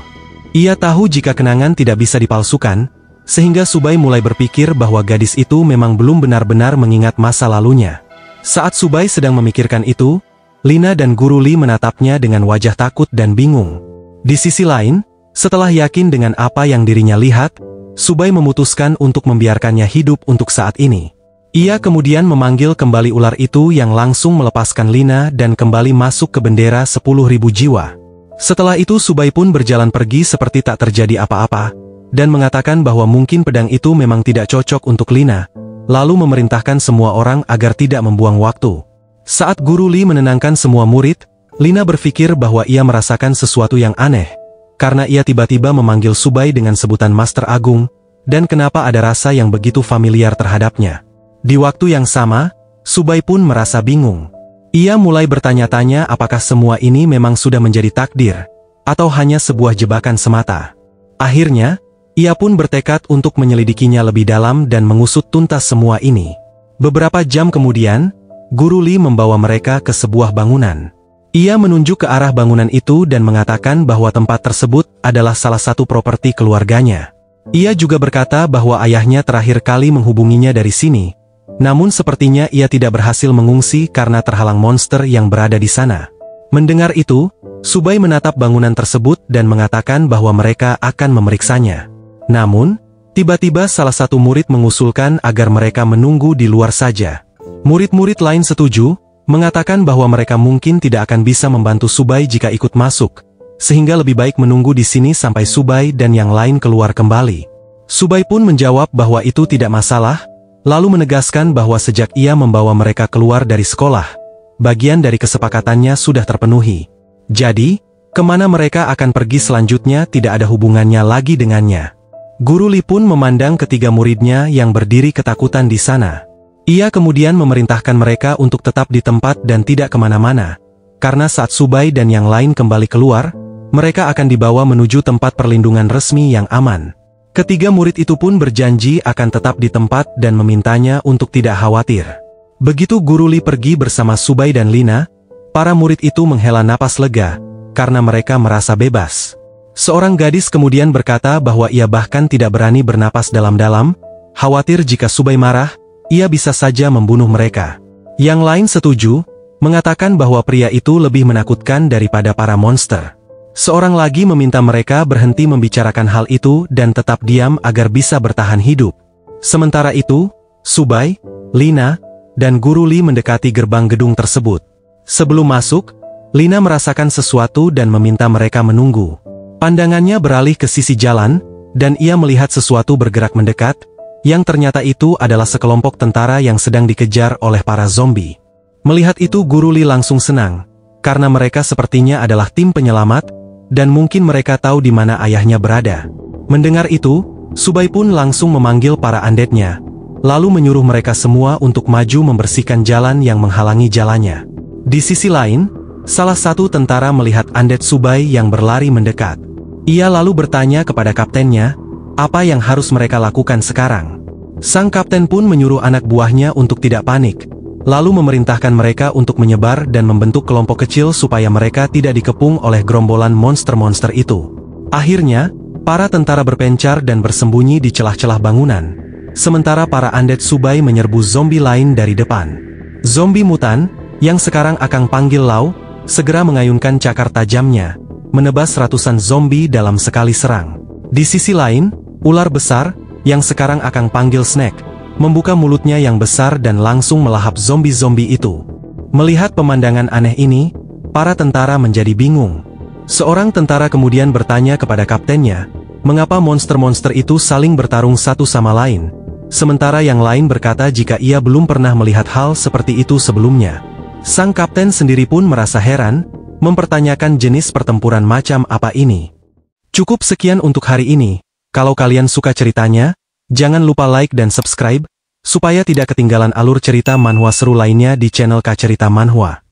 Ia tahu jika kenangan tidak bisa dipalsukan, sehingga Subai mulai berpikir bahwa gadis itu memang belum benar-benar mengingat masa lalunya. Saat Subai sedang memikirkan itu, Lina dan Guru Li menatapnya dengan wajah takut dan bingung. Di sisi lain, setelah yakin dengan apa yang dirinya lihat, Subai memutuskan untuk membiarkannya hidup untuk saat ini. Ia kemudian memanggil kembali ular itu yang langsung melepaskan Lina dan kembali masuk ke bendera 10.000 jiwa. Setelah itu Subai pun berjalan pergi seperti tak terjadi apa-apa, dan mengatakan bahwa mungkin pedang itu memang tidak cocok untuk Lina, lalu memerintahkan semua orang agar tidak membuang waktu. Saat Guru Li menenangkan semua murid, Lina berpikir bahwa ia merasakan sesuatu yang aneh, karena ia tiba-tiba memanggil Subai dengan sebutan Master Agung, dan kenapa ada rasa yang begitu familiar terhadapnya. Di waktu yang sama, Subai pun merasa bingung. Ia mulai bertanya-tanya apakah semua ini memang sudah menjadi takdir, atau hanya sebuah jebakan semata. Akhirnya, ia pun bertekad untuk menyelidikinya lebih dalam dan mengusut tuntas semua ini. Beberapa jam kemudian, Guru Li membawa mereka ke sebuah bangunan. Ia menunjuk ke arah bangunan itu dan mengatakan bahwa tempat tersebut adalah salah satu properti keluarganya. Ia juga berkata bahwa ayahnya terakhir kali menghubunginya dari sini, namun sepertinya ia tidak berhasil mengungsi karena terhalang monster yang berada di sana. Mendengar itu, Subai menatap bangunan tersebut dan mengatakan bahwa mereka akan memeriksanya. Namun, tiba-tiba salah satu murid mengusulkan agar mereka menunggu di luar saja. Murid-murid lain setuju, mengatakan bahwa mereka mungkin tidak akan bisa membantu Subai jika ikut masuk, sehingga lebih baik menunggu di sini sampai Subai dan yang lain keluar kembali. Subai pun menjawab bahwa itu tidak masalah, lalu menegaskan bahwa sejak ia membawa mereka keluar dari sekolah, bagian dari kesepakatannya sudah terpenuhi. Jadi, kemana mereka akan pergi selanjutnya tidak ada hubungannya lagi dengannya. Guru Li pun memandang ketiga muridnya yang berdiri ketakutan di sana. Ia kemudian memerintahkan mereka untuk tetap di tempat dan tidak kemana-mana, karena saat Subai dan yang lain kembali keluar, mereka akan dibawa menuju tempat perlindungan resmi yang aman. Ketiga murid itu pun berjanji akan tetap di tempat dan memintanya untuk tidak khawatir. Begitu Guru Li pergi bersama Subai dan Lina, para murid itu menghela napas lega, karena mereka merasa bebas. Seorang gadis kemudian berkata bahwa ia bahkan tidak berani bernapas dalam-dalam, khawatir jika Subai marah, ia bisa saja membunuh mereka. Yang lain setuju, mengatakan bahwa pria itu lebih menakutkan daripada para monster. Seorang lagi meminta mereka berhenti membicarakan hal itu dan tetap diam agar bisa bertahan hidup. Sementara itu, Subai, Lina, dan Guru Li mendekati gerbang gedung tersebut. Sebelum masuk, Lina merasakan sesuatu dan meminta mereka menunggu. Pandangannya beralih ke sisi jalan, dan ia melihat sesuatu bergerak mendekat, yang ternyata itu adalah sekelompok tentara yang sedang dikejar oleh para zombie. Melihat itu Guru Li langsung senang, karena mereka sepertinya adalah tim penyelamat, dan mungkin mereka tahu di mana ayahnya berada. Mendengar itu, Subai pun langsung memanggil para undead-nya, lalu menyuruh mereka semua untuk maju membersihkan jalan yang menghalangi jalannya. Di sisi lain, salah satu tentara melihat undead Subai yang berlari mendekat. Ia lalu bertanya kepada kaptennya, apa yang harus mereka lakukan sekarang. Sang kapten pun menyuruh anak buahnya untuk tidak panik, lalu memerintahkan mereka untuk menyebar dan membentuk kelompok kecil supaya mereka tidak dikepung oleh gerombolan monster-monster itu. Akhirnya, para tentara berpencar dan bersembunyi di celah-celah bangunan, sementara para undead Subai menyerbu zombie lain dari depan. Zombie mutan, yang sekarang Akang panggil Lau, segera mengayunkan cakar tajamnya, menebas ratusan zombie dalam sekali serang. Di sisi lain, ular besar, yang sekarang Akang panggil Snake, membuka mulutnya yang besar dan langsung melahap zombie-zombie itu. Melihat pemandangan aneh ini, para tentara menjadi bingung. Seorang tentara kemudian bertanya kepada kaptennya, mengapa monster-monster itu saling bertarung satu sama lain, sementara yang lain berkata jika ia belum pernah melihat hal seperti itu sebelumnya. Sang kapten sendiri pun merasa heran, mempertanyakan jenis pertempuran macam apa ini. Cukup sekian untuk hari ini. Kalau kalian suka ceritanya, jangan lupa like dan subscribe, supaya tidak ketinggalan alur cerita manhwa seru lainnya di channel Kak Cerita Manhwa.